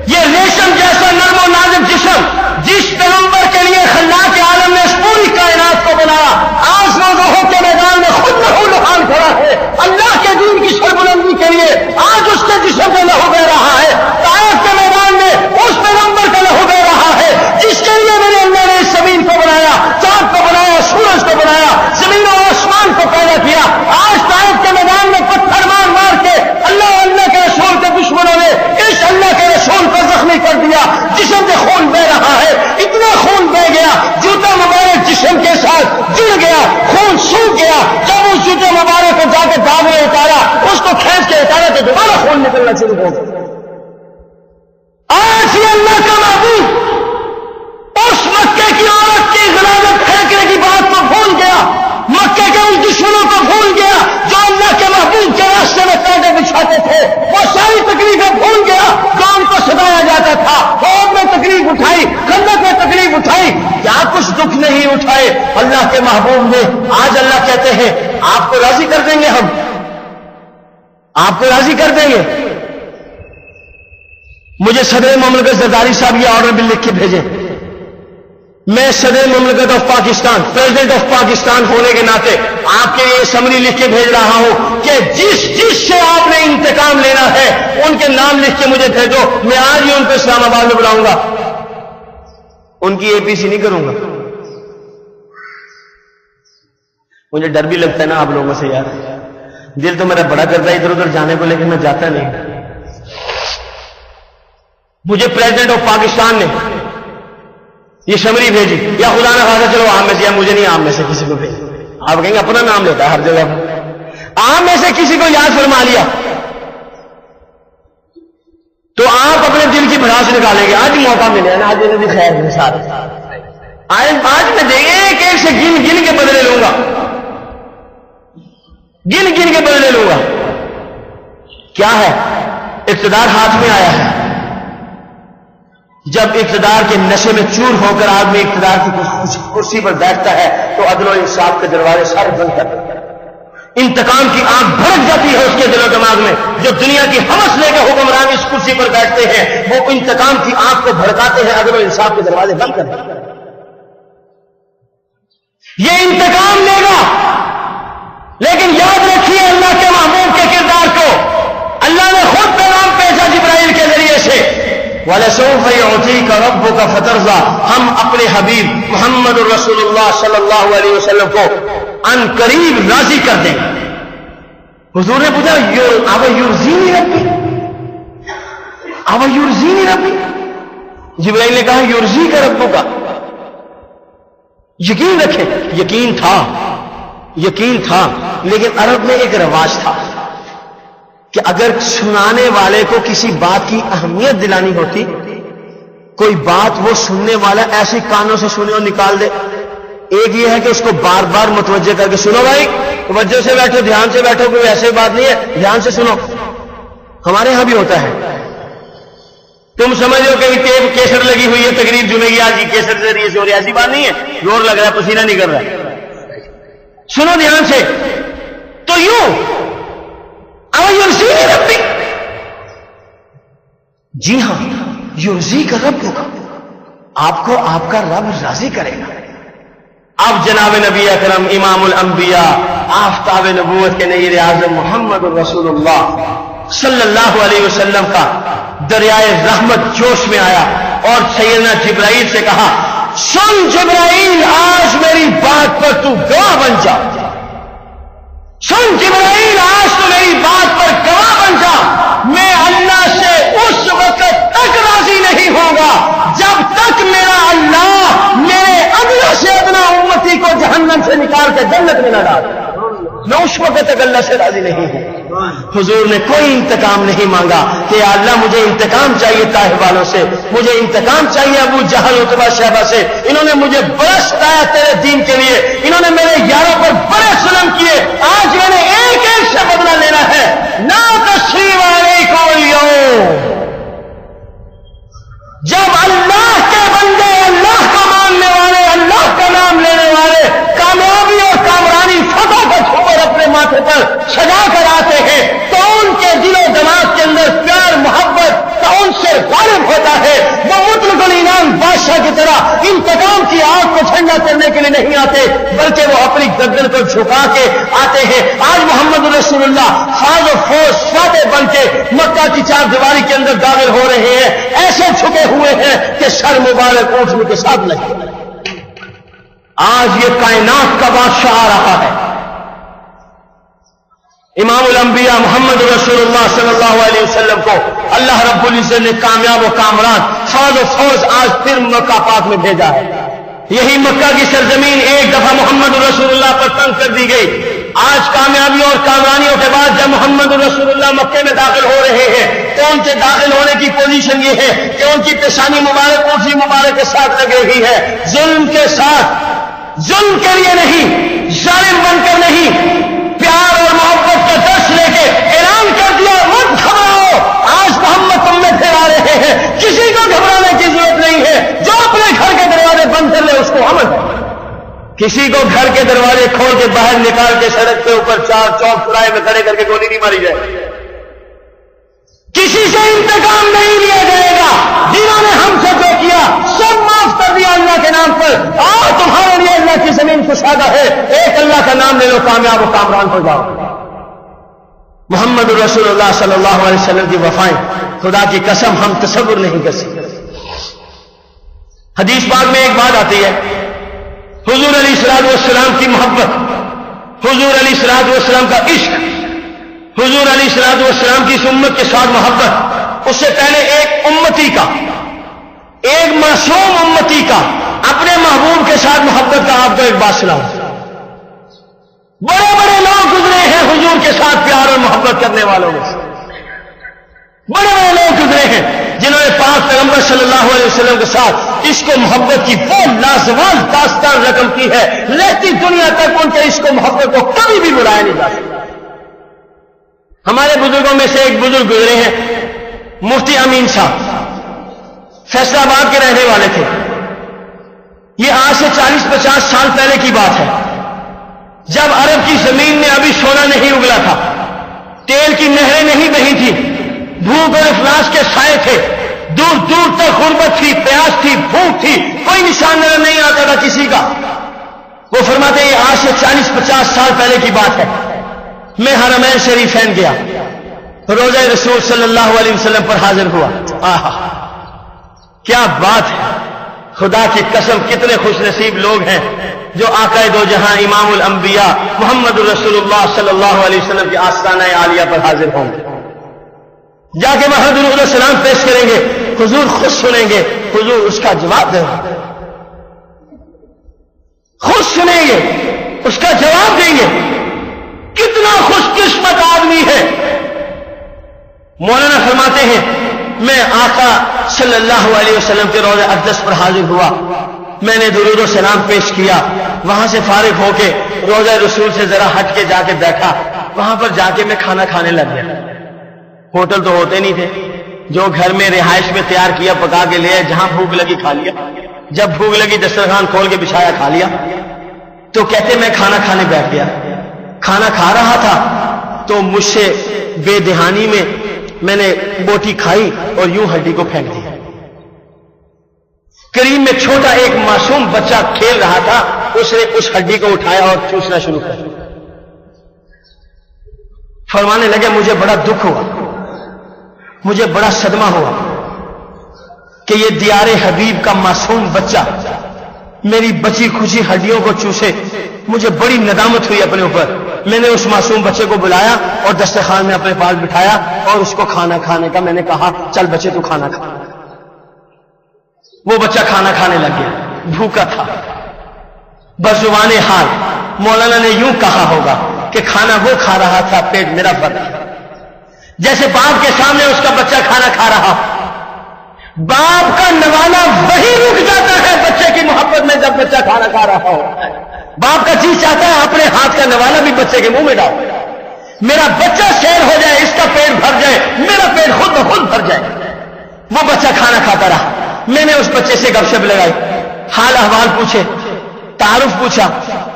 یہ ریشم جیسا نرم و نازک جسم جس پیغمبر کے لیے خلاق عالم نے اس پوری کائنات کو بنایا, آج روز احد کے میدان میں خود لہو لہان کھڑا ہے اللہ کے دین کی سربلندی کے لیے. آج اس کے جسم میں لہو بہ رہا ہے. طائف کے میدان میں اس پیغمبر کا لہو بہ رہا ہے جس کے لیے میرے اللہ نے اس زمین کو بنایا, چاند کو بنایا, سورج کو بنایا, زمین و آسمان کو پیدا کیا. آج طائف کے میدان میں پتھر مار کے اللہ کے رسول کے دشمنوں نے اس اللہ کے رسول کو زخمی کر دیا. جسم سے خون بہ رہا ہے, اتنا خون بہ گیا جوتا مبارک جسم کے ساتھ جڑ گیا, خون سوکھ گیا. جب اس جوتے مبارک کو جا کے داغ میں اتارا, اس کو کھینچ کے اتارا تو دوبارہ خون نکلنا شروع ہو گیا. آج یہ اللہ کا محبوب اس مکے کی عورت کی غلاظت پھینکنے کی بات کو بھول گیا, مکے کے ان دشمنوں کو بھول گیا جو اللہ کے محبوب کے راستے میں قاعدے بچھاتے تھے. وہ ساری تکلیفیں بھول گیا جو ان کو ستایا جاتا تھا. عہد میں تکلیف اٹھائی, خندق میں تکلیف اٹھائی, کیا کچھ دکھ نہیں اٹھائے اللہ کے محبوب نے. آج اللہ کہتے ہیں آپ کو راضی کر دیں گے, ہم آپ کو راضی کر دیں گے. مجھے صدر مملکت زرداری صاحب یہ آرڈر بھی لکھ کے بھیجیں. میں صدر مملکت of Pakistan, president of Pakistan ہونے کے ناطے آپ کے لیے سمری لکھ کے بھیج رہا ہوں کہ جس سے آپ نے انتقام لینا ہے ان کے نام لکھ کے مجھے بھیجو. میں آج ہی ان کو اسلام آباد میں بلاؤں گا, ان کی اے پی سی نہیں کروں گا. مجھے ڈر بھی لگتا ہے نا آپ لوگوں سے یار, دل تو میرا بڑا کرتا ہے ادھر ادھر جانے کو, لیکن میں جاتا نہیں. مجھے پریزیڈنٹ آف پاکستان نے یہ سمری بھیجی, یا خدا نہ خاصا چلو عام میں سے, یا مجھے نہیں عام میں سے کسی کو بھیجی. آپ کہیں گے اپنا نام لیتا ہے ہر جگہ پر, عام میں سے کسی کو یاد فرما لیا تو آپ اپنے دل کی بھڑاس نکالیں گے. آج موقع ملے نا, آج بھی خیر میرے ساتھ, آج میں ایک ایک سے گن کے بدلے لوں گا, گن کے بدلے لوں گا. کیا ہے اقتدار ہاتھ میں آیا ہے. جب اقتدار کے نشے میں چور ہو کر آدمی اقتدار کی کرسی پر بیٹھتا ہے تو عدل و انصاف کے دروازے سارے بند کر دیتے ہیں. انتقام کی آگ بھڑک جاتی ہے اس کے دل و دماغ میں. جو دنیا کی ہوس لے کے حکمران اس کرسی پر بیٹھتے ہیں وہ انتقام کی آگ کو بھڑکاتے ہیں, عدل و انصاف کے دروازے بند کر دیتے ہیں. یہ انتقام لے گا, لیکن یاد رکھیے اللہ کے محبوب کے کردار کو اللہ نے خود پیغام بھیجا جبرائیل کے ذریعے سے وَلَسَوْفَ يُعْطِيكَ رَبُّكَ فَتَرْضَىٰ. ہم اپنے حبیب محمد رسول اللہ صلی اللہ علیہ وسلم کو ان قریب راضی کر دیں گے. حضور نے پوچھا یرزینی ربی, جبرائیل نے کہا یرزیک ربک. یقین رکھیں, یقین تھا, لیکن عرب میں ایک رواج تھا کہ اگر سنانے والے کو کسی بات کی اہمیت دلانی ہوتی, کوئی بات وہ سننے والا ایسی کانوں سے سنے اور نکال دے، ایک یہ ہے کہ اس کو بار بار متوجہ کر کے سنو بھائی، توجہ سے بیٹھو، دھیان سے بیٹھو، کوئی ایسی بات نہیں ہے، دھیان سے سنو. ہمارے ہاں بھی ہوتا ہے، تم سمجھ لو کہ ٹیپ کیسٹ لگی ہوئی ہے، تقریر جمعے کی آج کی کیسٹ سے ذریعے سے ہو رہی ہے، ایسی بات نہیں ہے، زور لگ رہا ہے، پسینہ نہیں کر رہا ہے. سنو دھیان سے. تو یوں یرزی ربی، جی ہاں، یرزی کا رب ہوگا، آپ کو آپ کا رب راضی کرے گا. اب جناب نبی اکرم امام الانبیاء آفتاب نبوت کے نیر اعظم محمد رسول اللہ صلی اللہ علیہ وسلم کا دریائے رحمت جوش میں آیا اور سیدنا جبرائیل سے کہا، سن جبرائیل، آج میری بات پر تو گواہ بن جا. سن جبرائیل، آج تو میری بات پر گواہ بن جا. میں اللہ سے اس وقت تک راضی نہیں ہوگا جب تک میرا اللہ میرے ادنا سے ادنا امتی کو جہنم سے نکال کے جنت میں نہ ڈال. میں اس وقت تک اللہ سے راضی نہیں ہوں. حضور نے کوئی انتقام نہیں مانگا کہ اللہ مجھے انتقام چاہیے طائف والوں سے، مجھے انتقام چاہیے ابو جہل عتبہ شیبہ سے، انہوں نے مجھے بڑا ستایا تیرے دین کے لیے، انہوں نے میرے یاروں پر بڑے ظلم کیے، آج میں نے ایک ایک سے بدلہ لینا ہے. لا تثریب علیکم اليوم. جب اللہ کے بندے، اللہ کو ماننے والے، اللہ کا نام لینے والے کامیابی اور کامرانی فتح کا جھومر اپنے ماتھے پر سجا کر آتے ہیں تو ان کے دل و دماغ کے اندر پیار محبت کا ان سے غالب ہوتا ہے. وہ مطلق الانعام بادشاہ کی طرح انتقام کی آگ کو ٹھنڈا کرنے کے لیے نہیں آتے بلکہ وہ اپنی گردن کو جھکا کے آتے ہیں. آج محمد رسول اللہ فاض و فوج فاتح بن کے مکہ کی چار دیواری کے اندر داخل ہو رہے ہیں، ایسے جھکے ہوئے ہیں کہ سر مبارک اونٹنے کے ساتھ لگے. آج یہ کائنات کا بادشاہ آ رہا ہے. امام الانبیاء محمد رسول اللہ صلی اللہ علیہ وسلم کو اللہ رب العزت نے کامیاب و کامران فوج و فوج آج پھر مکہ پاک میں بھیجا ہے. یہی مکہ کی سرزمین ایک دفعہ محمد رسول اللہ پر تنگ کر دی گئی. آج کامیابیوں اور کامرانیوں کے بعد جب محمد رسول اللہ مکے میں داخل ہو رہے ہیں تو ان کے داخل ہونے کی پوزیشن یہ ہے کہ ان کی پیشانی مبارک اونٹنی مبارک کے ساتھ لگی ہوئی ہے. ظلم کے ساتھ، ظلم کے لیے نہیں، ظالم بن کر نہیں، پیار اور محبت کا درس لے کے اعلان کر دیا، مت گھبراؤ، آج محمد تم میں پھر آ رہے ہیں. کسی کو گھبرانے کی ضرورت نہیں ہے. جو اپنے گھر کے دروازے بند کر لے اس کو امن ہے. کسی کو گھر کے دروازے کھول کے باہر نکال کے سڑک کے اوپر چار چوک چوراہے میں کھڑے کر کے گولی نہیں ماری جائے. کسی سے انتقام نہیں لیا جائے گا. جنہوں نے ہم سے جو کیا سب معاف کر دیا اللہ کے نام پر. اور تمہارے لیے اللہ کی زمین کشادہ ہے. ایک اللہ کا نام لے لو، کامیاب و کامران ہو جاؤ. محمد رسول اللہ صلی اللہ علیہ وسلم کی وفائیں خدا کی قسم ہم تصور نہیں کر سکتے. حدیث پاک میں ایک بات آتی ہے، حضور علیہ الصلوۃ والسلام کی محبت، حضور علیہ الصلوۃ والسلام کا عشق، حضور علیہ الصلوۃ والسلام کی اس امت کے ساتھ محبت. اس سے پہلے ایک امتی کا، ایک معصوم امتی کا اپنے محبوب کے ساتھ محبت کا آپ کو ایک بات سناؤں. بڑے بڑے لوگ گزرے ہیں حضور کے ساتھ پیار اور محبت کرنے والوں میں سے. بڑے بڑے لوگ گزرے ہیں جنہوں نے پاک پیغمبر صلی اللہ علیہ وسلم کے ساتھ عشق و محبت کی وہ لازوال داستان رقم کی ہے، رہتی دنیا تک ان کے عشق و محبت کو کبھی بھی بلایا نہیں جا سکتا. ہمارے بزرگوں میں سے ایک بزرگ گزرے ہیں، مفتی امین صاحب، فیصلہ آباد کے رہنے والے تھے. یہ آج سے 40-50 سال پہلے کی بات ہے، جب عرب کی زمین میں ابھی سونا نہیں اگلا تھا، تیل کی نہریں نہیں بہی تھی، بھوک اور افلاس کے سائے تھے، دور دور تک غربت تھی، پیاس تھی، بھوک تھی، کوئی نشان نظر نہیں آتا تھا کسی کا. وہ فرماتے ہیں آج سے 40-50 سال پہلے کی بات ہے، میں حرمین شریفین گیا، روضہ رسول صلی اللہ علیہ وسلم پر حاضر ہوا. آہا کیا بات ہے، خدا کی قسم کتنے خوش نصیب لوگ ہیں جو آقا دو جہاں امام الانبیاء محمد رسول اللہ صلی اللہ علیہ وسلم کی آستانہ عالیہ پر حاضر ہوں گے. جا کے وہاں درود و سلام پیش کریں گے، حضور خود سنیں گے، حضور اس کا جواب دیں گے، خود سنیں گے، اس کا جواب دیں گے. کتنا خوش قسمت آدمی ہے. مولانا فرماتے ہیں میں آقا صلی اللہ علیہ وسلم کے روضہ اقدس پر حاضر ہوا. میں نے درود و سلام پیش کیا. وہاں سے فارغ ہو کے روضہ رسول سے ذرا ہٹ کے جا کے بیٹھا. وہاں پر جا کے میں کھانا کھانے لگ گیا. ہوٹل تو ہوتے نہیں تھے, جو گھر میں رہائش میں تیار کیا پکا کے لے, جہاں بھوک لگی کھا لیا. جب بھوک لگی دسترخوان کھول کے بچھایا کھا لیا. تو کہتے میں کھانا کھانے بیٹھ گیا. کھانا کھا رہا تھا تو مجھ سے بے دہانی میں نے بوٹی کھائی اور یوں ہڈی کو پھینک دیا. قریب میں چھوٹا ایک معصوم بچہ کھیل رہا تھا, اس نے اس ہڈی کو اٹھایا اور چوسنا شروع کر دیا. فرمانے لگے مجھے بڑا دکھ ہوا, مجھے بڑا صدمہ ہوا کہ یہ دیار حبیب کا معصوم بچہ میری بچی کھچی ہڈیوں کو چوسے. مجھے بڑی ندامت ہوئی اپنے اوپر. میں نے اس معصوم بچے کو بلایا اور دسترخوان میں اپنے پاس بٹھایا اور اس کو کھانا کھانے کا میں نے کہا چل بچے تو کھانا کھا. وہ بچہ کھانا کھانے لگ گیا, بھوکا تھا. بزبان حال مولانا نے یوں کہا ہوگا کہ کھانا وہ کھا رہا تھا, پیٹ میرا بھر تھا. جیسے باپ کے سامنے اس کا بچہ کھانا کھا رہا, باپ کا نوالا وہی رک جاتا ہے بچے کی محبت میں جب بچہ کھانا کھا رہا ہو. باپ کا جی چاہتا ہے اپنے ہاتھ کا نوالا بھی بچے کے منہ میں ڈال. میرا بچہ شیر ہو جائے, اس کا پیٹ بھر جائے, میرا پیٹ خود بخود بھر جائے. وہ بچہ کھانا کھاتا رہا. میں نے اس بچے سے گپ شپ لگائی, حال احوال پوچھے, تعارف پوچھا.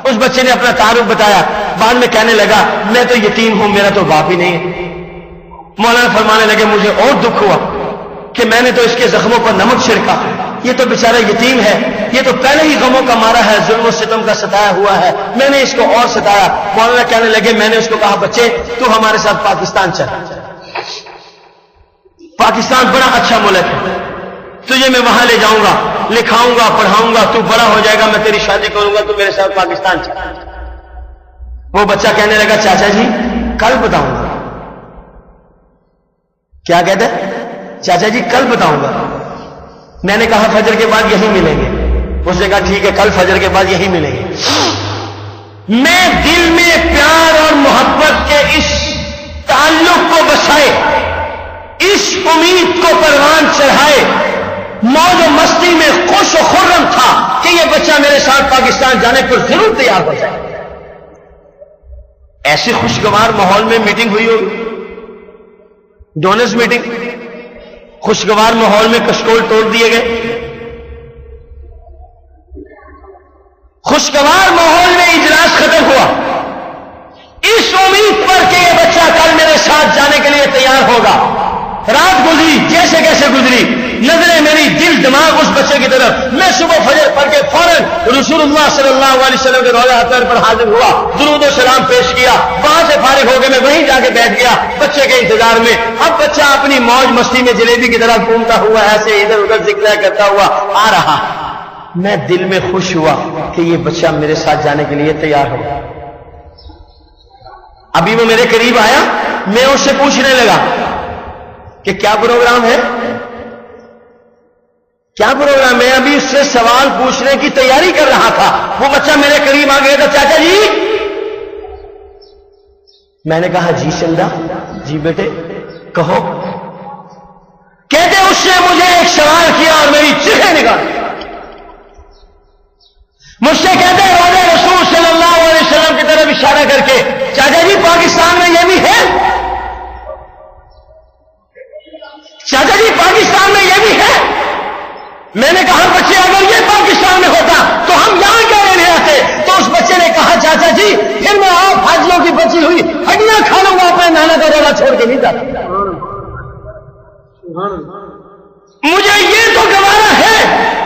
اس بچے نے اپنا تعارف بتایا. بعد میں کہنے لگا میں تو یتیم ہوں, میرا تو باپ ہی نہیں ہے. مولانا فرمانے لگے مجھے اور دکھ ہوا کہ میں نے تو اس کے زخموں پر نمک چھڑکا. یہ تو بیچارہ یتیم ہے, یہ تو پہلے ہی غموں کا مارا ہے, ظلم و ستم کا ستایا ہوا ہے, میں نے اس کو اور ستایا. مولانا کہنے لگے میں نے اس کو کہا بچے تو ہمارے ساتھ پاکستان چل, پاکستان بڑا اچھا ملک ہے, تجھے میں وہاں لے جاؤں گا, لکھاؤں گا, پڑھاؤں گا, تو بڑا ہو جائے گا, میں تیری شادی کروں گا, تو میرے ساتھ پاکستان چل. وہ بچہ کہنے لگا چاچا جی کل بتاؤں گا. کیا کہتے چاچا جی کل بتاؤں گا. میں نے کہا فجر کے بعد یہی ملیں گے. اس نے کہا ٹھیک ہے کل فجر کے بعد یہی ملیں گے. میں دل میں پیار اور محبت کے اس تعلق کو بسائے, اس امید کو پروان چڑھائے, موج و مستی میں خوش و خرم تھا کہ یہ بچہ میرے ساتھ پاکستان جانے پر ضرور تیار ہو جائے. ایسے خوشگوار ماحول میں میٹنگ ہوئی ہوگی, ڈونرز میٹنگ, خوشگوار ماحول میں کشکول توڑ دیے گئے, خوشگوار ماحول میں اجلاس ختم ہوا, اس امید پر کہ یہ بچہ کل میرے ساتھ جانے کے لیے تیار ہوگا. رات گزری جیسے کیسے گزری, نظریں میری دل دماغ اس بچے کی طرف. میں صبح فجر پڑھ کے فوراً رسول اللہ صلی اللہ علیہ وسلم کے روضہ اطہر پر حاضر ہوا, درود و سلام پیش کیا. وہاں سے فارغ ہو کے میں وہیں جا کے بیٹھ گیا بچے کے انتظار میں. اب بچہ اپنی موج مستی میں جلیبی کی طرح گھومتا ہوا ایسے ادھر ادھر ذکر کرتا ہوا آ رہا. میں دل میں خوش ہوا کہ یہ بچہ میرے ساتھ جانے کے لیے تیار ہو. ابھی وہ میرے قریب آیا, میں اس سے پوچھنے لگا کہ کیا پروگرام ہے, کیا پروگرام ہے. ابھی اس سے سوال پوچھنے کی تیاری کر رہا تھا, وہ بچہ میرے قریب آ گیا تھا. چاچا جی, میں نے کہا جی چندا, جی بیٹے کہو. کہتے اس سے مجھے ایک سوال کیا اور میری چیخیں نکال. مجھ سے کہتے روضہ رسول صلی اللہ علیہ وسلم کی طرف اشارہ کر کے چاچا جی پاکستان میں یہ بھی ہے, چاچا جی پاکستان میں یہ بھی ہے. میں نے کہا بچے اگر یہ پاکستان میں ہوتا تو ہم یہاں کیا لینے آتے. تو اس بچے نے کہا چاچا جی پھر میں آپ حاجیوں کی بچی ہوئی ہڈیاں کھا لوں گا, اپنے نانا کا روضہ چھوڑ کے نہیں جاتا. مجھے یہ تو گوارا ہے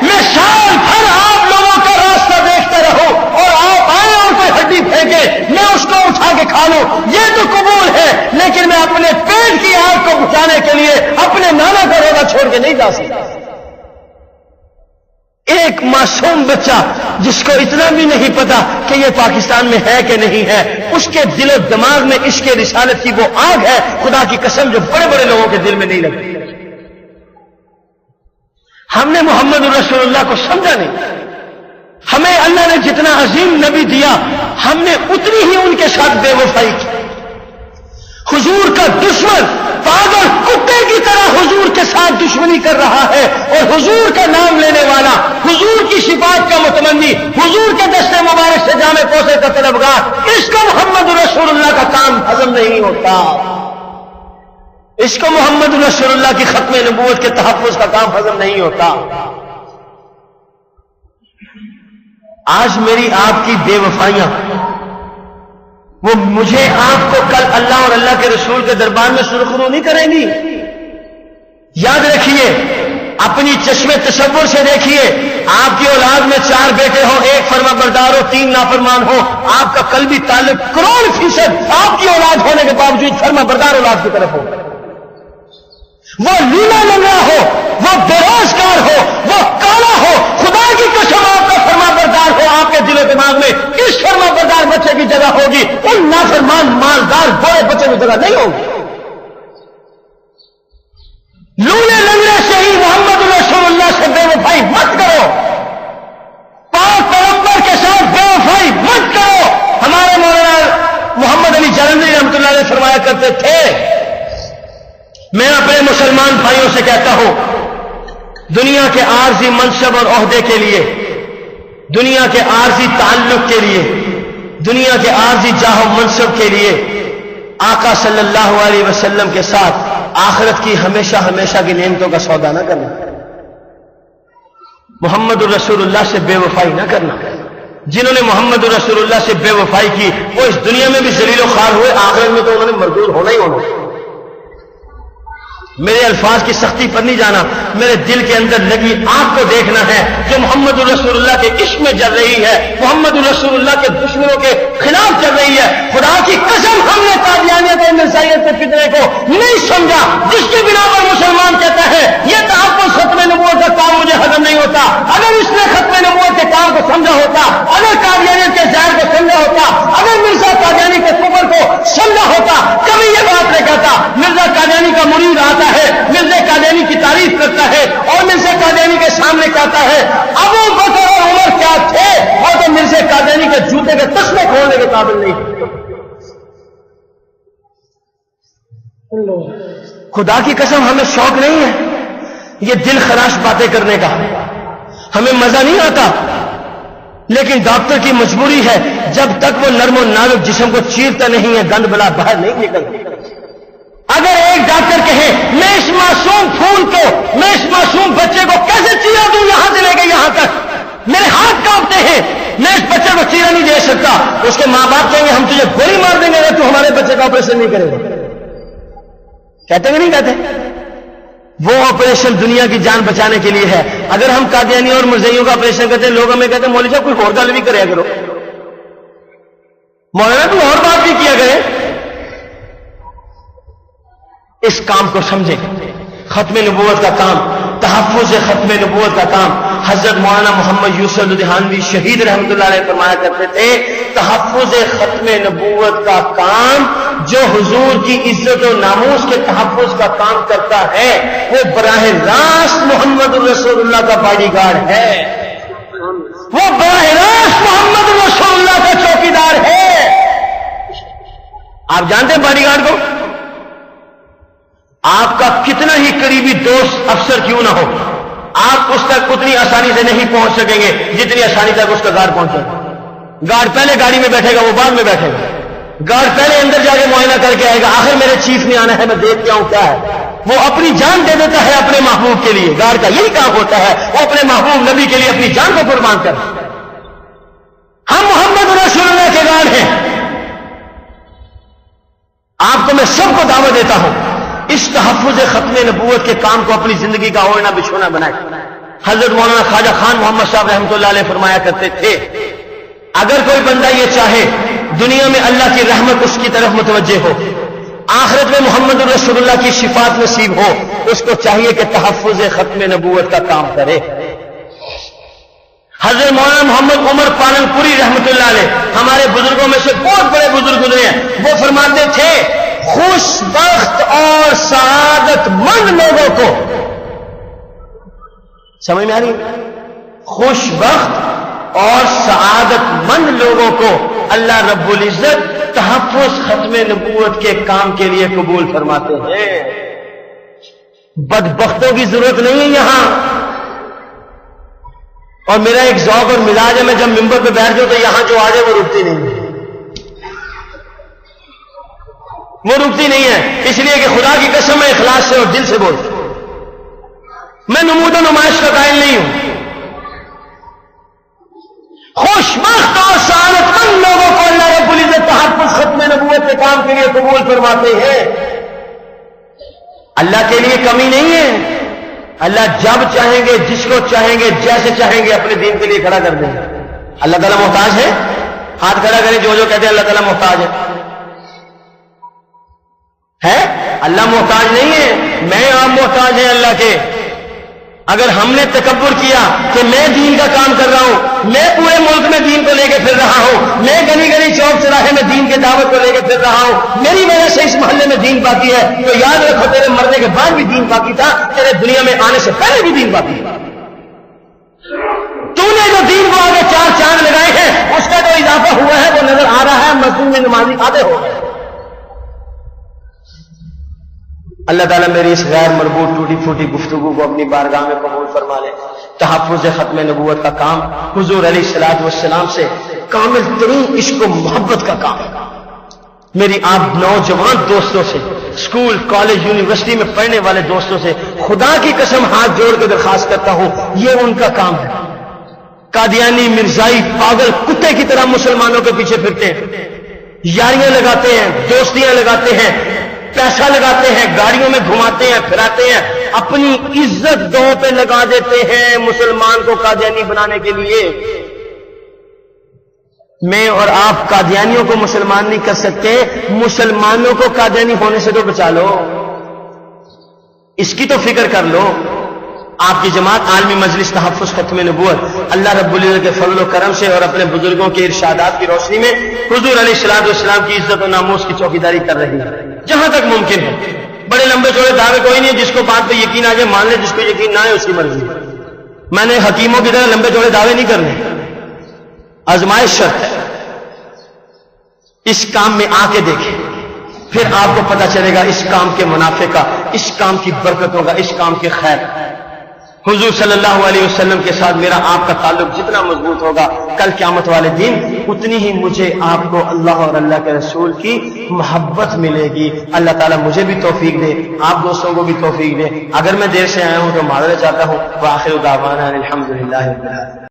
میں سال بھر آپ لوگوں کا راستہ دیکھتا رہوں اور آپ آئے اور کوئی ہڈی پھینکے میں اس کو اٹھا کے کھا لوں, یہ تو قبول ہے. لیکن میں اپنے پیٹ کی آگ کو بچانے کے لیے اپنے نانا کا روضہ چھوڑ کے نہیں جا سکتا. ایک معصوم بچہ جس کو اتنا بھی نہیں پتا کہ یہ پاکستان میں ہے کہ نہیں ہے, اس کے دل و دماغ میں عشق رسالت کی وہ آگ ہے خدا کی قسم جو بڑے بڑے لوگوں کے دل میں نہیں لگتی. ہم نے محمد رسول اللہ کو سمجھا نہیں. ہمیں اللہ نے جتنا عظیم نبی دیا ہم نے اتنی ہی ان کے ساتھ بے وفائی کی. حضور کا دشمن پاگل کتے کی طرح حضور کے ساتھ دشمنی کر رہا ہے اور حضور کا نام لینے والا، حضور کی شفاعت کا متمنی، حضور کے دست مبارک سے جامع پوسے کا طلبگار، اس کو محمد رسول اللہ کا کام ہضم نہیں ہوتا، اس کو محمد رسول اللہ کی ختم نبوت کے تحفظ کا کام ہضم نہیں ہوتا۔ آج میری آپ کی بے وفائیاں وہ مجھے آپ کو کل اللہ اور اللہ کے رسول کے دربار میں سرخرو نہیں کریں گی۔ یاد رکھیے، اپنی چشم تصور سے دیکھیے، آپ کی اولاد میں 4 بیٹے ہوں، 1 فرما بردار ہو، 3 نافرمان ہو، آپ کا قلبی تعلق 100% آپ کی اولاد ہونے کے باوجود فرما بردار اولاد کی طرف ہو، وہ لولا لنگڑا ہو، وہ بے روزگار ہو، وہ کالا ہو، خدا کی قسم آپ کا فرما بردار ہو، آپ کے دل و دماغ میں کس فرما بردار بچے کی جگہ ہوگی؟ ان نافرمان مالدار بڑے بچے کی جگہ نہیں ہوگی۔ لولے لنگڑے سے ہی محمد رسول اللہ سے بے وفائی مت کرو، پاک پیغمبر کے ساتھ بے وفائی مت کرو۔ ہمارے مولانا محمد علی جلندھری رحمۃ اللہ علیہ فرمایا کرتے تھے، میں اپنے مسلمان بھائیوں سے کہتا ہوں، دنیا کے عارضی منصب اور عہدے کے لیے، دنیا کے عارضی تعلق کے لیے، دنیا کے عارضی جاہ و منصب کے لیے آقا صلی اللہ علیہ وسلم کے ساتھ آخرت کی ہمیشہ ہمیشہ کی نعمتوں کا سودا نہ کرنا، محمد الرسول اللہ سے بے وفائی نہ کرنا۔ جنہوں نے محمد الرسول اللہ سے بے وفائی کی وہ اس دنیا میں بھی ذلیل و خوار ہوئے، آخرت میں تو انہوں نے مردود ہونا ہی ہونا۔ میرے الفاظ کی سختی پر نہیں جانا، میرے دل کے اندر لگی آگ کو دیکھنا ہے جو محمد الرسول اللہ کے عشق میں جل رہی ہے، محمد الرسول اللہ کے دشمنوں کے خلاف چل رہی ہے۔ خدا کی قسم ہم نے قادیانیت اور مرزائیت کے فتنے کو نہیں سمجھا، جس کی بنا پر مسلمان کہتا ہے یہ تحفظ ختم نبوت کا کام مجھے ہضم نہیں ہوتا۔ اگر اس نے ختم نبوت کے کام کو سمجھا ہوتا، اگر قادیانیت کے زہر کو سمجھا ہوتا، اگر مرزا قادیانی کے کفر کو سمجھا ہوتا، کبھی یہ بات نہیں کہتا۔ مرزا قادیانی کا مرید آتا ہے، مرزا قادیانی کی تعریف کرتا ہے اور مرزا قادیانی کے سامنے کہتا ہے ابو بکر اور عمر کیا تھے، اور تو مرزا قادیانی کے جوتے کے تسمے کھولنے کے قابل نہیں تھے۔ خدا کی قسم ہمیں شوق نہیں ہے یہ دل خراش باتیں کرنے کا، ہمیں مزہ نہیں آتا، لیکن ڈاکٹر کی مجبوری ہے، جب تک وہ نرم و نازک جسم کو چیرتا نہیں ہے گند بلا باہر نہیں نکلتی۔ اگر ایک ڈاکٹر کہے میں اس معصوم پھول کو، میں اس معصوم بچے کو کیسے چیرا دوں یہاں سے لے کے یہاں تک، میرے ہاتھ کانپتے ہیں، میں اس بچے کو چیرا نہیں دے سکتا، اس کے ماں باپ کہیں گے ہم تجھے گولی مار دیں گے اگر تو ہمارے بچے کا آپریشن نہیں کرے گا۔ کہتے کہ نہیں کہتے؟ وہ آپریشن دنیا کی جان بچانے کے لیے ہے۔ اگر ہم قادیانی اور مرزائیوں کا آپریشن کرتے ہیں، لوگ ہمیں کہتے ہیں مولوی صاحب کوئی اور گل بھی کریا کرو، مولانا کوئی اور بات بھی کیا کرے۔ اس کام کو سمجھیں، ختم نبوت کا کام، تحفظ ختم نبوت کا کام حضرت مولانا محمد یوسف لدھیانوی شہید رحمۃ اللہ علیہ فرمایا کرتے تھے، تحفظ ختم نبوت کا کام جو حضور کی عزت و ناموس کے تحفظ کا کام کرتا ہے وہ براہ راست محمد الرسول اللہ کا باڈی گارڈ ہے، وہ براہ راست محمد الرسول اللہ کا چوکیدار ہے۔ آپ جانتے ہیں باڈی گارڈ کو؟ آپ کا کتنا ہی قریبی دوست افسر کیوں نہ ہو، آپ اس تک اتنی آسانی سے نہیں پہنچ سکیں گے جتنی آسانی تک اس کا گارڈ پہنچے گا۔ گارڈ پہلے گاڑی میں بیٹھے گا، وہ بعد میں بیٹھے گا، گارڈ پہلے اندر جا کے معائنہ کر کے آئے گا، آخر میرے چیف نے آنا ہے میں دیکھ کے آؤں کیا ہے۔ وہ اپنی جان دے دیتا ہے اپنے محبوب کے لیے، گارڈ کا یہی کام ہوتا ہے، وہ اپنے محبوب نبی کے لیے اپنی جان کو قربان کر۔ ہم محمد رسول اللہ کے گارڈ ہیں۔ آپ کو میں سب کو دعوت دیتا ہوں اس تحفظ ختم نبوت کے کام کو اپنی زندگی کا اوڑھنا بچھونا بنائے۔ حضرت مولانا خواجہ خان محمد صاحب رحمۃ اللہ علیہ فرمایا کرتے تھے، اگر کوئی بندہ یہ چاہے دنیا میں اللہ کی رحمت اس کی طرف متوجہ ہو، آخرت میں محمد الرسول اللہ کی شفاعت نصیب ہو، اس کو چاہیے کہ تحفظ ختم نبوت کا کام کرے۔ حضرت مولانا محمد عمر پالن پوری رحمۃ اللہ علیہ ہمارے بزرگوں میں سے بہت بڑے بزرگ گزرے ہیں، وہ فرماتے تھے خوش بخت اور سعادت مند لوگوں کو، سمجھ میں آ رہی؟ خوش بخت اور سعادت مند لوگوں کو اللہ رب العزت تحفظ ختم نبوت کے کام کے لیے قبول فرماتے ہیں۔ بدبختوں کی ضرورت نہیں ہے یہاں. اور میرا ایک ذوق اور مزاج ہے, میں جب ممبر پہ بیٹھ جاؤں تو یہاں جو آ جائے وہ رکتی نہیں ہے, وہ رکتی نہیں ہے. اس لیے کہ خدا کی قسم میں اخلاص سے اور دل سے بولتا ہوں. میں نمود و نمائش کا قائل نہیں ہوں. خوشبخت اور سعادت مند لوگوں کو اللہ رب العزت تحفظ ختم نبوت کے کام کے لیے قبول فرماتے ہیں. اللہ کے لیے کمی نہیں ہے. اللہ جب چاہیں گے, جس کو چاہیں گے, جیسے چاہیں گے اپنے دین کے لیے کھڑا کر دیں گے. اللہ تعالیٰ محتاج ہے؟ ہاتھ کھڑا کریں جو کہتے ہیں اللہ تعالیٰ محتاج ہے. اللہ محتاج نہیں ہے, میں آپ محتاج ہیں اللہ کے. اگر ہم نے تکبر کیا کہ میں دین کا کام کر رہا ہوں, میں پورے ملک میں دین کو لے کے پھر رہا ہوں, میں گلی گلی چوک چراہے میں دین کے دعوت کو لے کے پھر رہا ہوں, میری وجہ سے اس محلے میں دین باقی ہے, تو یاد رکھو تیرے مرنے کے بعد بھی دین باقی تھا, تیرے دنیا میں آنے سے پہلے بھی دین باقی تھا. تو نے جو دین کو آگے چار چاند لگائے ہیں اس کا جو اضافہ ہوا ہے وہ نظر آ رہا ہے. مسجد میں نمازی آدھے ہو گئے. اللہ تعالیٰ میری اس غیر مربوط ٹوٹی پھوٹی گفتگو کو اپنی بارگاہ میں قبول فرما لے. تحفظ ختم نبوت کا کام حضور علیہ الصلوۃ والسلام سے کامل ترین عشق و محبت کا کام ہے. میری آپ نوجوان دوستوں سے, اسکول کالج یونیورسٹی میں پڑھنے والے دوستوں سے خدا کی قسم ہاتھ جوڑ کے درخواست کرتا ہوں, یہ ان کا کام ہے. قادیانی مرزائی پاگل کتے کی طرح مسلمانوں کے پیچھے پھرتے ہیں, یاریاں لگاتے ہیں, دوستیاں لگاتے ہیں, پیسہ لگاتے ہیں, گاڑیوں میں گھماتے ہیں, پھراتے ہیں, اپنی عزت دو پہ لگا دیتے ہیں مسلمان کو قادیانی بنانے کے لیے. میں اور آپ قادیانیوں کو مسلمان نہیں کر سکتے, مسلمانوں کو قادیانی ہونے سے تو بچا لو, اس کی تو فکر کر لو. آپ کی جماعت عالمی مجلس تحفظ ختم نبوت اللہ رب العزت کے فضل و کرم سے اور اپنے بزرگوں کے ارشادات کی روشنی میں حضور علیہ الصلوۃ والسلام کی عزت و ناموس کی چوکیداری کر رہی ہے جہاں تک ممکن ہے. بڑے لمبے چوڑے دعوے کوئی نہیں ہے, جس کو بات پہ یقین آ جائے مان لے, جس کو یقین نہ آئے اس کی مرضی. میں نے حکیموں کی طرح لمبے چوڑے دعوے نہیں کرنے. آزمائش شرط ہے. اس کام میں آ کے دیکھیں, پھر آپ کو پتا چلے گا اس کام کے منافع کا, اس کام کی برکتوں کا, اس کام کے خیر. حضور صلی اللہ علیہ وسلم کے ساتھ میرا آپ کا تعلق جتنا مضبوط ہوگا کل قیامت والے دن, اتنی ہی مجھے آپ کو اللہ اور اللہ کے رسول کی محبت ملے گی. اللہ تعالیٰ مجھے بھی توفیق دے, آپ دوستوں کو بھی توفیق دے. اگر میں دیر سے آیا ہوں تو معذرت چاہتا ہوں. وآخر دعوانا الحمدللہ رب العالمین.